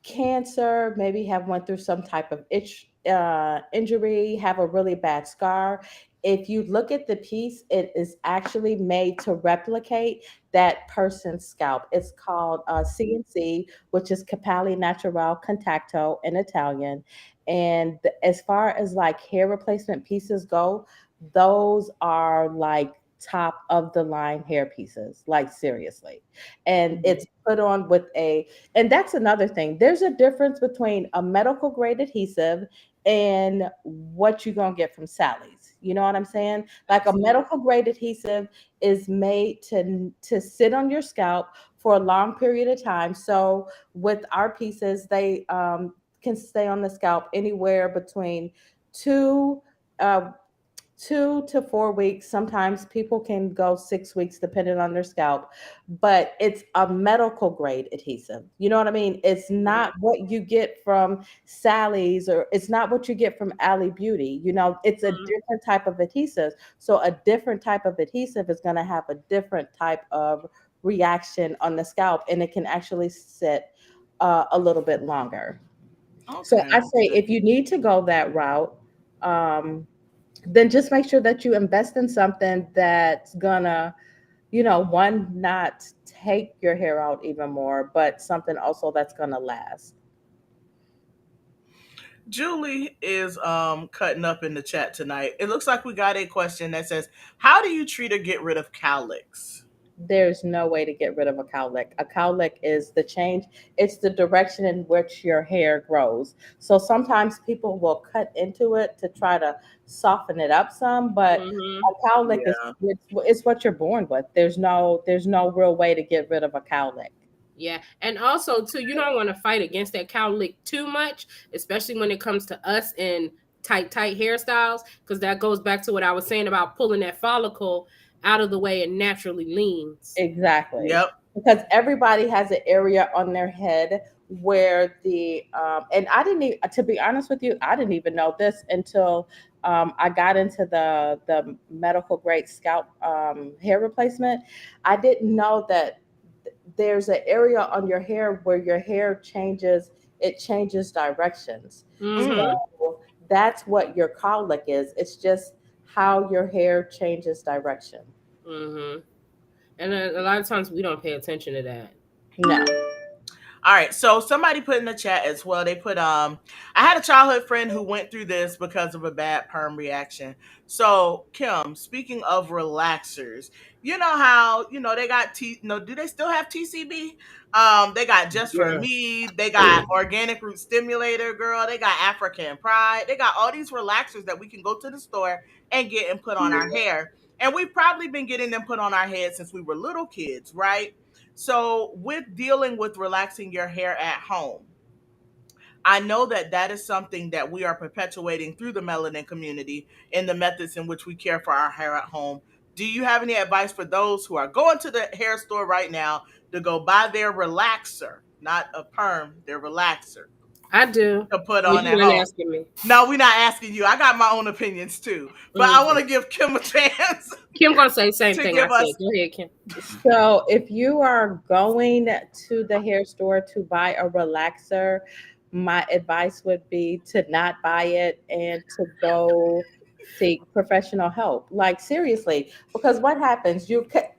cancer, maybe have went through some type of injury, have a really bad scar. If you look at the piece, it is actually made to replicate that person's scalp. It's called CNC, which is Capelli Natural Contacto in Italian. And as far as like hair replacement pieces go, those are like top of the line hair pieces, like seriously. And Mhm. it's put on with a, and that's another thing. There's a difference between a medical grade adhesive and what you're going to get from Sally's. You know what I'm saying? Like a Absolutely. medical grade adhesive is made to sit on your scalp for a long period of time. So with our pieces, they can stay on the scalp anywhere between two uh, 2 to 4 weeks. Sometimes people can go 6 weeks depending on their scalp, but it's a medical grade adhesive. You know what I mean? It's not what you get from Sally's, or it's not what you get from Alley Beauty. You know, it's a Mhm. different type of adhesive. So a different type of adhesive is going to have a different type of reaction on the scalp, and it can actually sit a little bit longer. So Okay. I say Okay. if you need to go that route, um, then just make sure that you invest in something that's gonna, one, not take your hair out even more, but something also that's gonna last. Julie is cutting up in the chat tonight. It looks like we got a question that says, "How do you treat or get rid of cowlicks?" There's no way to get rid of a cowlick. A cowlick is the change, it's the direction in which your hair grows. So sometimes people will cut into it to try to soften it up some, but Mhm. a cowlick is Yeah. it's what you're born with. There's no real way to get rid of a cowlick. Yeah, and also too, you don't want to fight against that cowlick too much, especially when it comes to us in tight hairstyles, because that goes back to what I was saying about pulling that follicle out of the way and naturally leans. Exactly. Yep. Because everybody has an area on their head where and I didn't even, to be honest with you, I didn't even know this until I got into the medical grade scalp hair replacement. I didn't know that there's an area on your hair where your hair changes, it changes directions. Mm-hmm. Mm. So that's what your cowlick is. It's just how your hair changes direction. Mm-hmm. And a lot of times we don't pay attention to that. No. All right, so somebody put in the chat as well. They put I had a childhood friend who went through this because of a bad perm reaction. So, Kim, speaking of relaxers, you know how, they got no, do they still have TCB? They got Just for Yeah. Me, they got Organic Root Stimulator, girl, they got African Pride. They got all these relaxers that we can go to the store and get and put on our hair. And we've probably been getting them put on our head since we were little kids, right? So, with dealing with relaxing your hair at home, I know that that is something that we are perpetuating through the melanin community in the methods in which we care for our hair at home. Do you have any advice for those who are going to the hair store right now to go buy their relaxer, not a perm, their relaxer I do. to put Well, on you at weren't home? asking me. No, we're not asking you. I got my own opinions too, but I want Mhm. to give Kim a chance Kim gonna say the same to thing I give said. us. Go ahead, Kim. So if you are going to the hair store to buy a relaxer, my advice would be to not buy it and to go seek professional help. Like seriously, because what happens?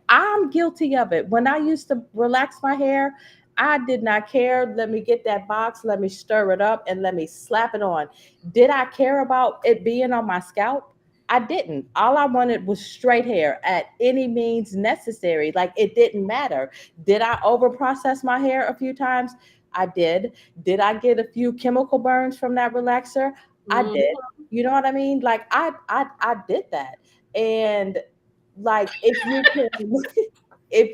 I'm guilty of it. When I used to relax my hair, I did not care. Let me get that box, let me stir it up, and let me slap it on. Did I care about it being on my scalp? I didn't. All I wanted was straight hair at any means necessary. Like it didn't matter. Did I over process my hair a few times? I did. Did I get a few chemical burns from that relaxer? I Mhm. did. You know what I mean? Like I did that. And like if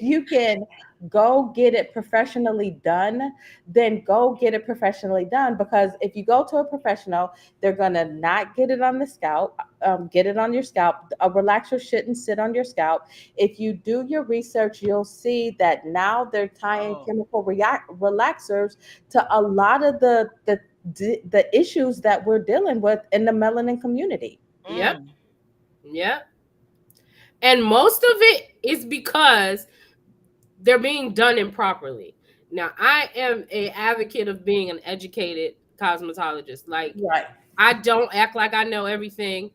you can go get it professionally done, then go get it professionally done, because if you go to a professional, they're gonna not get it on the scalp, get it on your scalp. A relaxer shouldn't sit on your scalp. If you do your research, you'll see that now they're tying Oh, chemical relaxers to a lot of the the issues that we're dealing with in the melanin community. Yep. Mm. Yep. And most of it is because they're being done improperly. Now, I am an advocate of being an educated cosmetologist. Like, Right. I don't act like I know everything.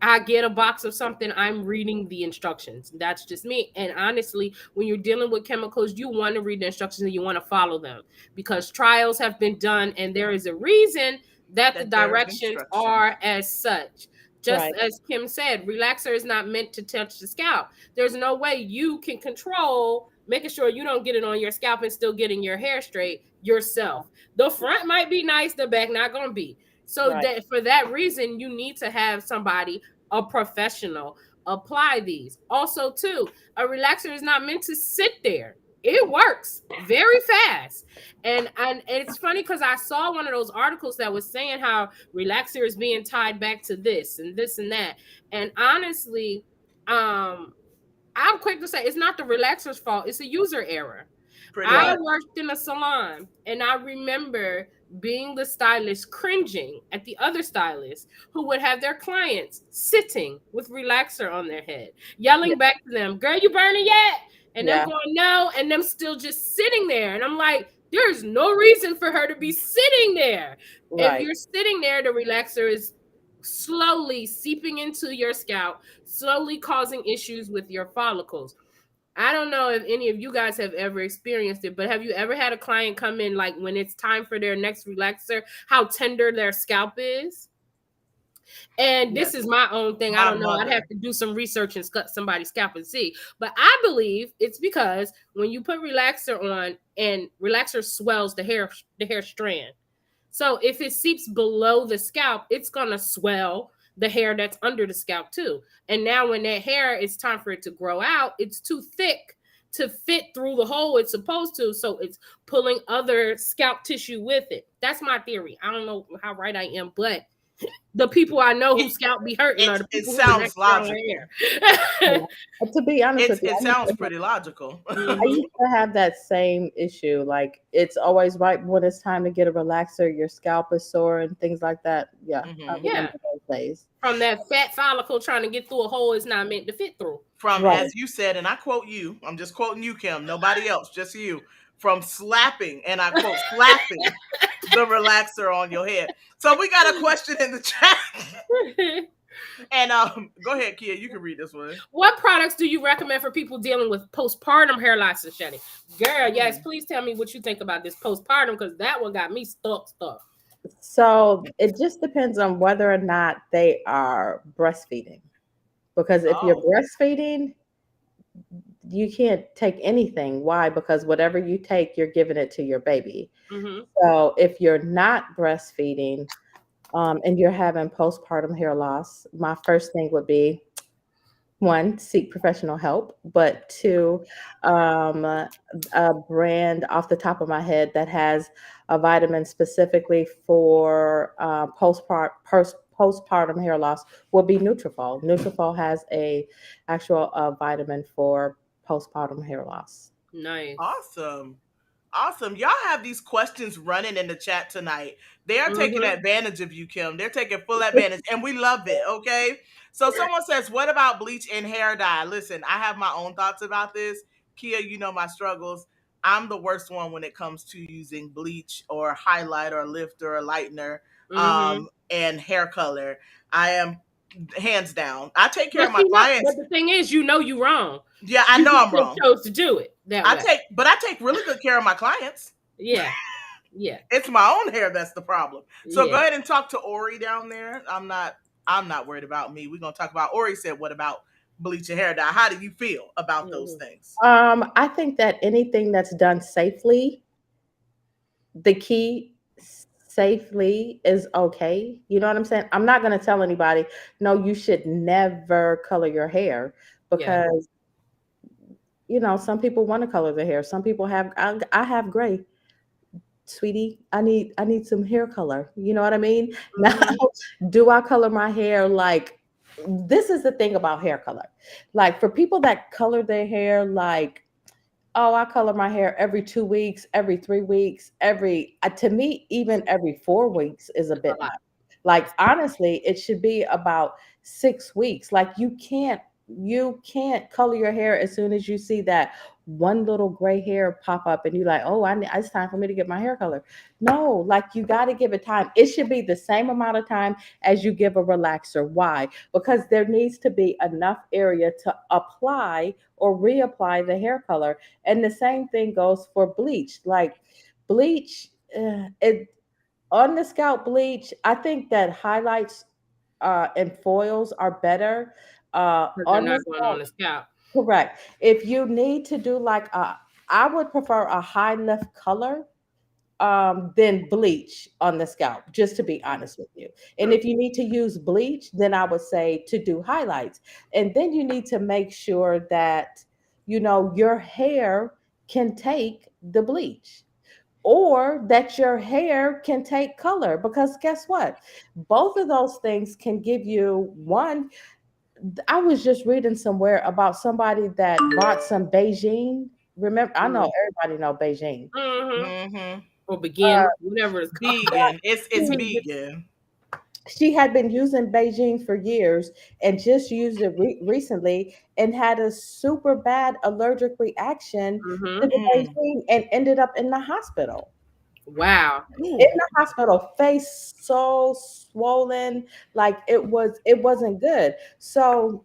I get a box of something, I'm reading the instructions. That's just me. And honestly, when you're dealing with chemicals, you want to read the instructions and you want to follow them, because trials have been done and there is a reason that the That there's directions are instructions. as such. Just Right. as Kim said, relaxer is not meant to touch the scalp. There's no way you can control making sure you don't get it on your scalp and still getting your hair straight yourself. The front might be nice, the back not going to be. So Right. that for that reason, you need to have somebody, a professional, apply these. Also, too, a relaxer is not meant to sit there. It works very fast. And it's funny because I saw one of those articles that was saying how relaxer is being tied back to this and this and that. And honestly, I'm quick to say it's not the relaxer's fault. It's a user error. Pretty I much. worked in a salon and I remember being the stylist cringing at the other stylists who would have their clients sitting with relaxer on their head, yelling Yeah. back to them, "Girl, you burning yet?" And them Yeah. going, "No," and them still just sitting there. And I'm like, there's no reason for her to be sitting there. If Right. you're sitting there, the relaxer is slowly seeping into your scalp, slowly causing issues with your follicles. I don't know if any of you guys have ever experienced it, but have you ever had a client come in, like when it's time for their next relaxer, how tender their scalp is? And this Yes. is my own thing. I My don't know. I'd mother. have to do some research and cut somebody's scalp and see. But I believe it's because when you put relaxer on and relaxer swells the hair strand. So if it seeps below the scalp, it's gonna swell the hair that's under the scalp too. And now when that hair is time for it to grow out, it's too thick to fit through the hole it's supposed to. So it's pulling other scalp tissue with it. That's my theory. I don't know how right I am, but the people I know who It, scalp be hurting are the it people who have sounds strong logical. Yeah. hair. To be honest with you, It sounds pretty logical. I Mhm. used to have that same issue. Like it's always right when it's time to get a relaxer, your scalp is sore and things like that. Yeah, I Mhm. Yeah. remember those days. From that fat follicle trying to get through a hole it's not meant to fit through. From, Right. as you said, and I quote you, I'm just quoting you, Kim, nobody else, just you, from slapping, and I quote, slapping the relaxer on your head. So we got a question in the chat. And go ahead, Kia, you can read this one. What products do you recommend for people dealing with postpartum hair loss and shedding? Girl, yes, please tell me what you think about this postpartum, because that one got me stuck. So it just depends on whether or not they are breastfeeding. Because if you're Oh, breastfeeding, you can't take anything. Why? Because whatever you take, you're giving it to your baby. Mm-hmm. So if you're not breastfeeding, and you're having postpartum hair loss, my first thing would be one, seek professional help, but two, a brand off the top of my head that has a vitamin specifically for postpartum hair loss would be Nutrafol. Nutrafol has a actual vitamin for postpartum hair loss. Nice. awesome. Awesome. Y'all have these questions running in the chat tonight. They are taking Mhm. advantage of you, Kim. They're taking full advantage, and we love it. Okay. So someone says, what about bleach and hair dye? Listen, I have my own thoughts about this. Kia, you know my struggles. I'm the worst one when it comes to using bleach or highlight or lifter or lightener, Mhm. and hair color. I am hands down. I take care But of my see, but clients. the thing is, you know you wrong. Yeah, I You know just I'm wrong. chose to do it that way. But I take really good care of my clients. Yeah. Yeah. It's my own hair that's the problem. So go Yeah. ahead and talk to Ori down there. I'm not worried about me. We're gonna talk about Ori said, what about bleach and hair dye? How do you feel about those things? I think that anything that's done safely, the key safely is okay. You know what I'm saying? I'm not going to tell anybody, no, you should never color your hair Yeah. because, some people want to color their hair. Some people have, I have gray. Sweetie, I need some hair color. You know what I mean? Now, Mhm. do I color my hair like this is the thing about hair color. Like for people that color their hair like Oh, I color my hair every 2 weeks, every 3 weeks, to me, even every 4 weeks is a It's a bit lot. much. Like, honestly, it should be about 6 weeks. Like, you can't color your hair as soon as you see that one little gray hair pop up and you're like, "Oh, it's time for me to get my hair colored." No, like, you gotta give it time. It should be the same amount of time as you give a relaxer. Why? Because there needs to be enough area to apply or reapply the hair color. And the same thing goes for bleach. Like, bleach, it on the scalp bleach, I think that highlights and foils are better. Because they're On the not going on scalp, the scalp. correct. If you need to do like I would prefer a high lift color than bleach on the scalp, just to be honest with you. And if you need to use bleach, then I would say to do highlights. And then you need to make sure that, your hair can take the bleach, or that your hair can take color, because guess what? Both of those things can give you one. I was just reading somewhere about somebody that bought some Beijing. Remember, I know everybody know Beijing. Mm-hmm. Mm-hmm. Or begin, whatever it's called. Vegan. It's vegan. She had been using Beijing for years and just used it recently and had a super bad allergic reaction Mm-hmm. to the Mm. Beijing and ended up in the hospital. Wow. In Ooh. the hospital, face so swollen, like it wasn't good. So,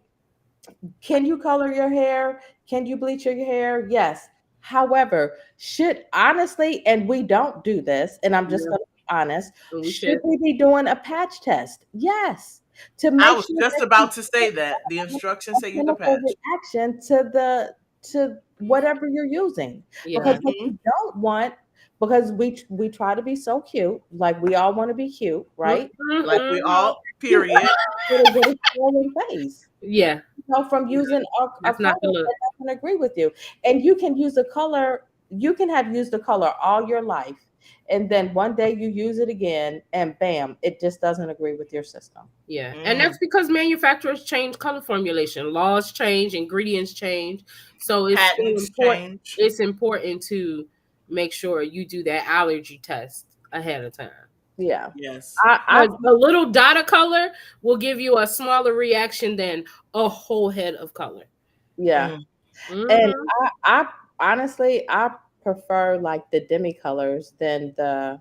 can you color your hair? Can you bleach your hair? Yes. However, should honestly, and we don't do this, and I'm just Yeah, going to be honest, and we should should. we be doing a patch test? Yes. To I make was sure just that you about to say don't that. The have instructions a say use a chemical patch. reaction to whatever you're using. Yeah. Because what Mm-hmm. you don't want, because we try to be so cute, like we all want to be cute, right? Like we Mm-hmm. all, period. Get a swollen face, Yeah. from using a That's color not the look. that doesn't agree with you. And you can use a color, you can have used a color all your life. And then one day you use it again and bam, it just doesn't agree with your system. Yeah. And Mm. that's because manufacturers change color formulation. Laws change, ingredients change. So it's still Patents important. change. It's important to make sure you do that allergy test ahead of time. Yeah. Yes. I Because a little dot of color will give you a smaller reaction than a whole head of color. yeah. Mm. And Mm-hmm. I honestly, I prefer like the demi colors than the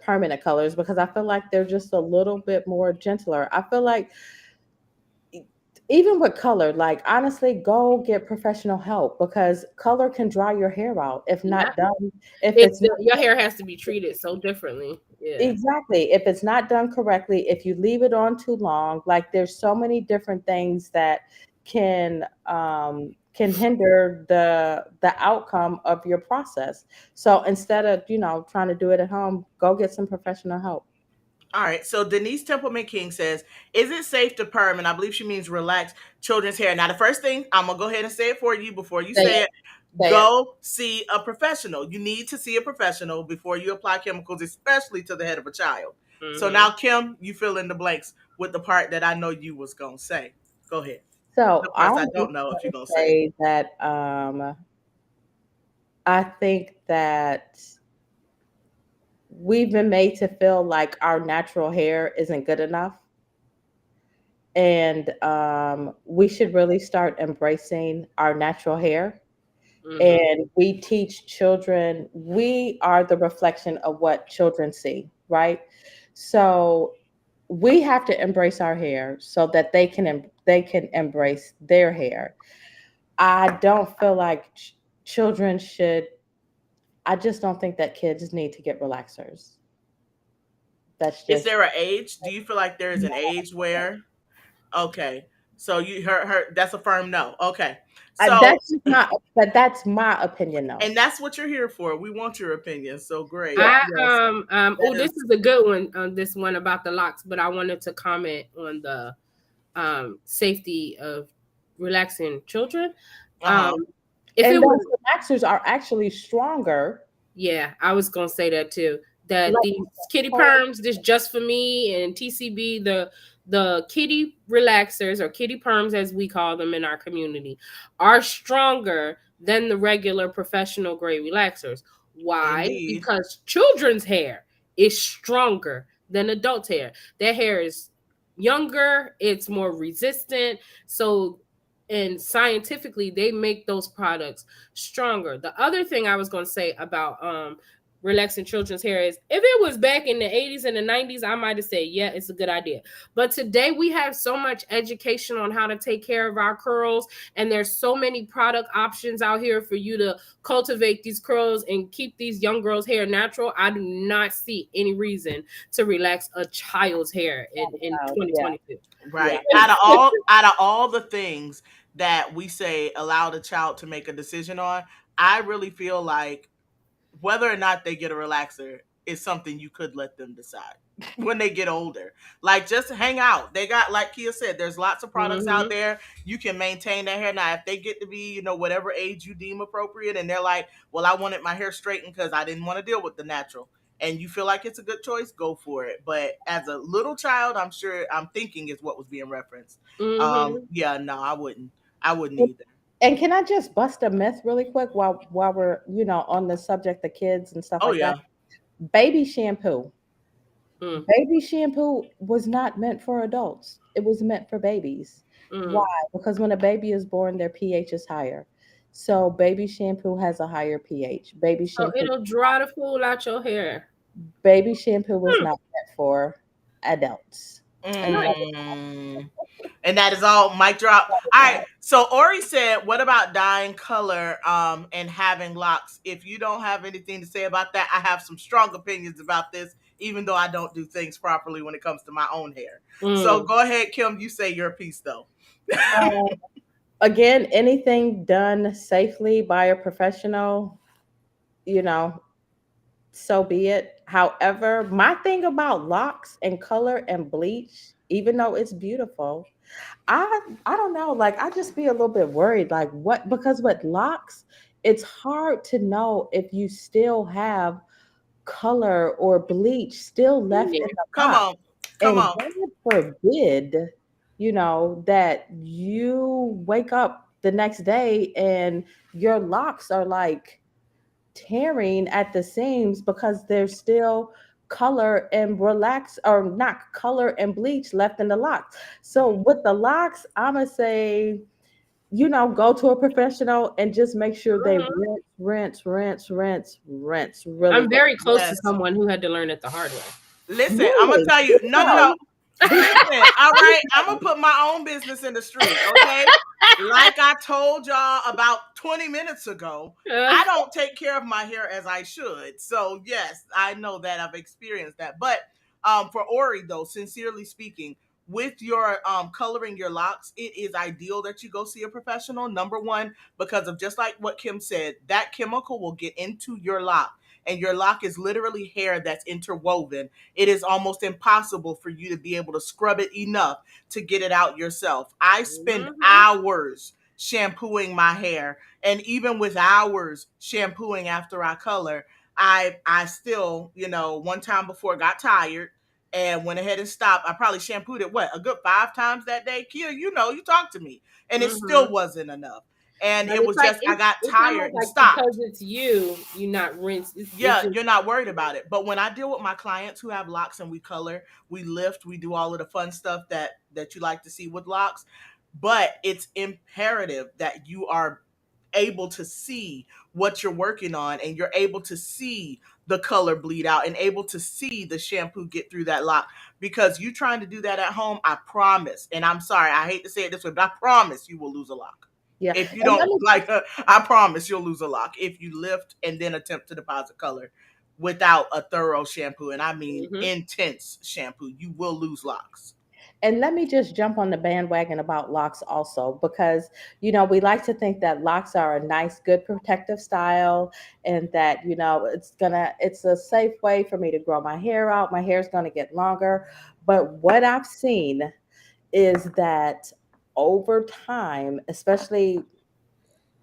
permanent colors, because I feel like they're just a little bit more gentler. I feel like even with color, like, honestly, go get professional help, because color can dry your hair out if Yeah. not done. If it's not Your hair has to be treated so differently. Yeah. exactly, if it's not done correctly, if you leave it on too long, like, there's so many different things that can hinder the outcome of your process. So instead of trying to do it at home, go get some professional help. All right. So Denise Templeman King says, "Is it safe to perm?" And I believe she means relax children's hair. Now, the first thing I'm gonna go ahead and say it for you before you Say say it. it. Say it. Go see a professional. You need to see a professional before you apply chemicals, especially to the head of a child. So Mm-hmm. now, Kim, you fill in the blanks with the part that I know you was gonna say. Go ahead. The So parts I I'm don't just know if going you're to gonna say. say that I think that we've been made to feel like our natural hair isn't good enough. And we should really start embracing our natural hair. Mm-hmm. And we teach children, we are the reflection of what children see, right? So we have to embrace our hair so that they can embrace their hair. I don't feel like children should. I just don't think that kids need to get relaxers. That's Is just there an age? Do you feel like there is an age where? Okay. So you her that's a firm no. Okay. So that's just my but that's my opinion though. and that's what you're here for. We want your opinion. So great. Yeah. Yes. Oh, That this is is a good one on this one about the locks, but I wanted to comment on the safety of relaxing children. Um uh-huh. if And it was those relaxers are actually stronger. Yeah, I was gonna say that too. That Like, these kitty perms, this just for me and TCB, the kitty relaxers or kitty perms as we call them in our community, are stronger than the regular professional grade relaxers. Why? Indeed. Because children's hair is stronger than adult hair. Their hair is younger, it's more resistant. So, and scientifically, they make those products stronger. The other thing I was going to say about relaxing children's hair is, if it was back in the 80s and the 90s, I might have said, yeah, it's a good idea. But today we have so much education on how to take care of our curls, and there's so many product options out here for you to cultivate these curls and keep these young girls' hair natural. I do not see any reason to relax a child's hair in 2022. Right. Yeah. Out of all the things that we say allow the child to make a decision on, I really feel like whether or not they get a relaxer is something you could let them decide when they get older. Like, just hang out. They got, like Kia said, there's lots of products out there. You can maintain their hair. Now, if they get to be, whatever age you deem appropriate, and they're like, well, I wanted my hair straightened because I didn't want to deal with the natural, and you feel like it's a good choice, go for it. But as a little child, I'm thinking is what was being referenced. Yeah, no, I wouldn't either. And can I just bust a myth really quick while we're on the subject of kids and stuff Oh like yeah. that? Baby shampoo. Baby shampoo was not meant for adults. It was meant for babies. Why? Because when a baby is born, their pH is higher. So baby shampoo has a higher pH. So it'll dry the fool out your hair. Baby shampoo was not meant for adults. And that is all. Mic drop. All right. So Ori said, what about dyeing color and having locks? If you don't have anything to say about that, I have some strong opinions about this, even though I don't do things properly when it comes to my own hair. So go ahead, Kim, you say your piece though. Again, anything done safely by a professional, so be it. However, my thing about locks and color and bleach, even though it's beautiful, I don't know, like I just be a little bit worried, like what, because with locks, it's hard to know if you still have color or bleach still left in the Come lock. on. Come And on. God forbid, that you wake up the next day and your locks are like tearing at the seams because there's still color and relax, or not color and bleach left in the locks. So with the locks, I'm gonna say, go to a professional and just make sure they rinse really I'm well. very close to someone who had to learn it the hard way. Listen, Really? I'm gonna tell you, no. Listen, all right, I'm gonna put my own business in the street, okay? Like I told y'all about 20 minutes ago, I don't take care of my hair as I should. So yes, I know that, I've experienced that. But for Ori though, sincerely speaking, with your coloring your locks, it is ideal that you go see a professional. Number one, because of just like what Kim said, that chemical will get into your lock. And your lock is literally hair that's interwoven. It is almost impossible for you to be able to scrub it enough to get it out yourself. I spend hours shampooing my hair, and even with hours shampooing after I color, I still, one time before got tired and went ahead and stopped. I probably shampooed it a good 5 times that day. Kia, you talked to me, and it still wasn't enough. And But it was just, I got tired and stopped. Because it's you not rinse. You're not worried about it. But when I deal with my clients who have locks and we color, we lift, we do all of the fun stuff that you like to see with locks. But it's imperative that you are able to see what you're working on, and you're able to see the color bleed out and able to see the shampoo get through that lock. Because you trying to do that at home, I promise, and I'm sorry, I hate to say it this way, but I promise you will lose a lock. Yeah. If you don't I promise you'll lose a lock if you lift and then attempt to deposit color without a thorough shampoo. And I mean intense shampoo. You will lose locks. And let me just jump on the bandwagon about locks also, because, we like to think that locks are a nice, good protective style, and that, it's a safe way for me to grow my hair out. My hair is going to get longer. But what I've seen is that over time, especially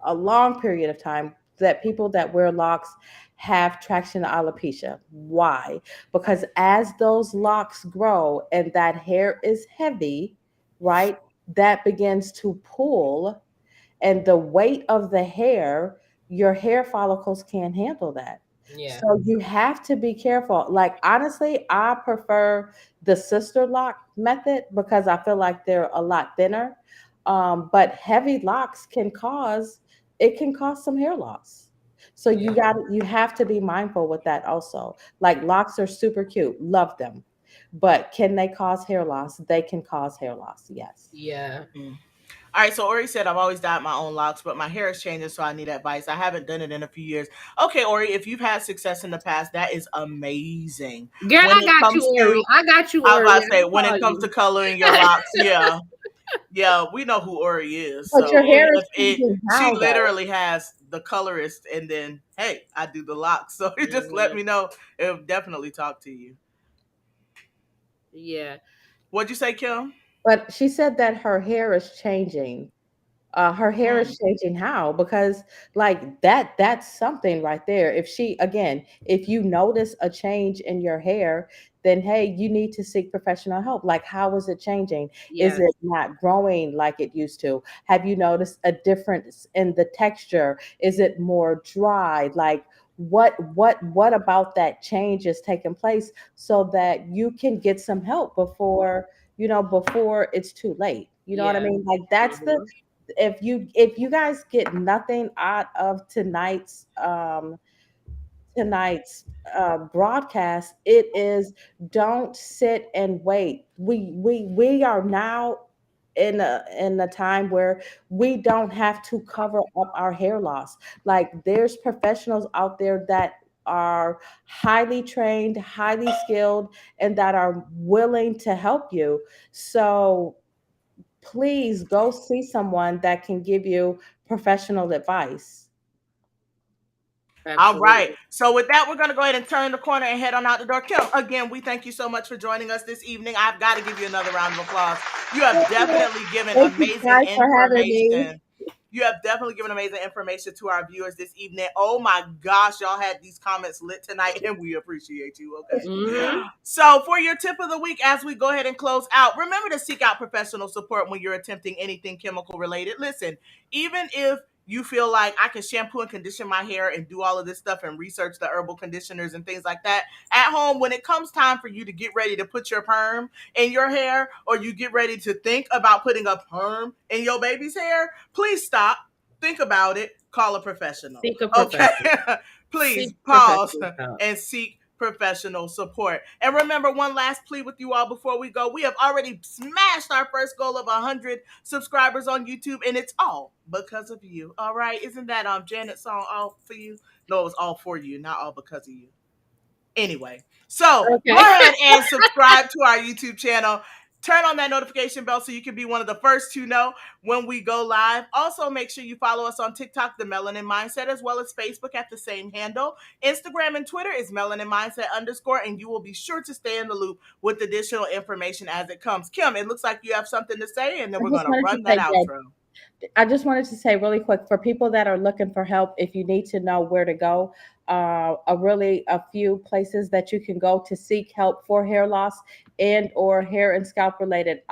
a long period of time, that people that wear locks have traction alopecia. Why? Because as those locks grow and that hair is heavy, right, that begins to pull and the weight of the hair, your hair follicles can't handle that. Yeah. So you have to be careful. Like honestly, I prefer the sister lock method because I feel like they're a lot thinner. But heavy locks can cause some hair loss. So Yeah. you have to be mindful with that also. Like locks are super cute, love them. But can they cause hair loss? They can cause hair loss, yes. Yeah. Mm. All right, so Ori said I've always dyed my own locks, but my hair is changing, so I need advice. I haven't done it in a few years. Okay, Ori, if you've had success in the past, that is amazing. Girl, When I it got you, comes Ori. to, I got you, I was Ori. about to say, I'll when call it comes to you. coloring your locks, yeah, yeah, we know who Ori is. But So your hair if is it, changing she how though? literally has the colorist, and then hey, I do the locks. So you just let Mhm. me know. It'll definitely talk to you. Yeah. What'd you say, Kim? But she said that her hair is changing. Her hair Hmm. is changing how? Because like that's something right there. If she again, if you notice a change in your hair, then hey, you need to seek professional help. Like how is it changing? Is Yes. it not growing like it used to? Have you noticed a difference in the texture? Is it more dry? Like what about that change is taking place so that you can get some help before, before it's too late. You know what I Yeah. mean? Like that's the Mhm. if you guys get nothing out of tonight's broadcast, it is don't sit and wait. We are now in a time where we don't have to cover up our hair loss. Like there's professionals out there that are highly trained, highly skilled, and that are willing to help you. So please go see someone that can give you professional advice. All right. Absolutely. So with that, we're going to go ahead and turn the corner and head on out the door. Kim, again, we thank you so much for joining us this evening. I've got to give you another round of applause. You have definitely given Thank you amazing guys for having me. information. You have definitely given amazing information to our viewers this evening. Oh my gosh, y'all had these comments lit tonight, and we appreciate you. Okay. Mhm. So, for your tip of the week, as we go ahead and close out, remember to seek out professional support when you're attempting anything chemical related. Listen, even if you feel like I can shampoo and condition my hair and do all of this stuff and research the herbal conditioners and things like that at home, when it comes time for you to get ready to put your perm in your hair, or you get ready to think about putting a perm in your baby's hair, please stop, think about it, call a professional. Seek a Okay. professional. Please Seek pause professional help. and seek professional support. And remember, one last plea with you all before we go. We have already smashed our first goal of 100 subscribers on YouTube, and it's all because of you. All right. Isn't that Janet's song, All For You? No, it was All For You, not all because of you. Anyway, so go Okay. ahead and subscribe to our YouTube channel. Turn on that notification bell so you can be one of the first to know when we go live. Also, make sure you follow us on TikTok, The Melanin Mindset, as well as Facebook at the same handle. Instagram and Twitter is Melanin Mindset _, and you will be sure to stay in the loop with additional information as it comes. Kim, it looks like you have something to say, and then I we're just going to wanted to run that say, yeah, outro. I just wanted to say really quick for people that are looking for help, if you need to know where to go, a few places that you can go to seek help for hair loss and or hair and scalp related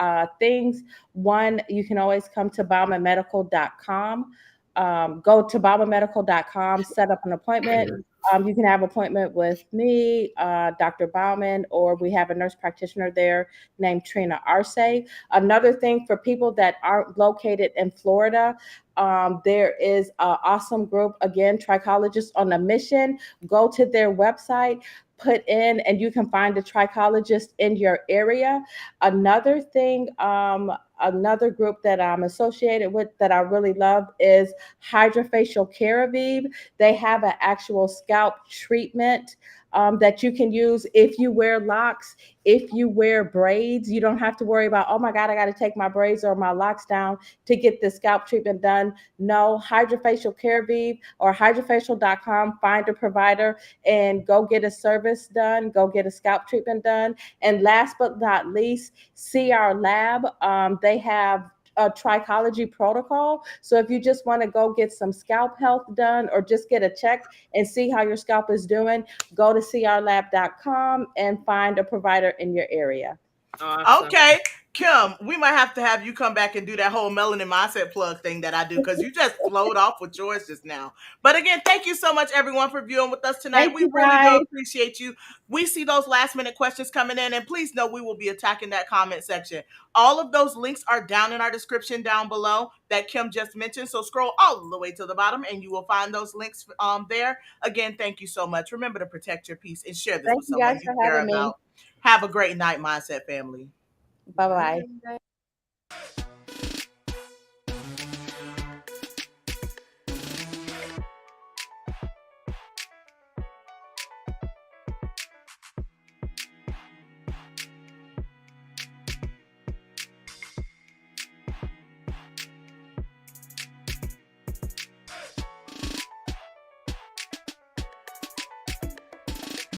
things. One, you can always come to baumamedical.com. Go to baumamedical.com, set up an appointment. You can have an appointment with me, Dr. Bauman, or we have a nurse practitioner there named Trina Arce. Another thing for people that aren't located in Florida, there is an awesome group, again, Trichologist on a Mission. Go to their website, put in, and you can find a trichologist in your area. Another thing, another group that I'm associated with that I really love is Hydrofacial Caravive. They have an actual scalp treatment that you can use if you wear locks, if you wear braids. You don't have to worry about, oh my God, I got to take my braids or my locks down to get the scalp treatment done. No, Hydrofacial Caravive or hydrofacial.com, find a provider and go get a service done, go get a scalp treatment done. And last but not least, see our lab. They have a trichology protocol. So if you just want to go get some scalp health done or just get a check and see how your scalp is doing, go to crlab.com and find a provider in your area. Awesome. Okay. Kim, we might have to have you come back and do that whole melanin mindset plug thing that I do, because you just flowed off with yours just now. But again, thank you so much, everyone, for viewing with us tonight. Thank We you, really guys. do appreciate you. We see those last minute questions coming in, and please know we will be attacking that comment section. All of those links are down in our description down below that Kim just mentioned. So scroll all the way to the bottom and you will find those links there. Again, thank you so much. Remember to protect your peace and share this Thank with you someone guys you for care having me. about. Have a great night, Mindset family. Bye bye.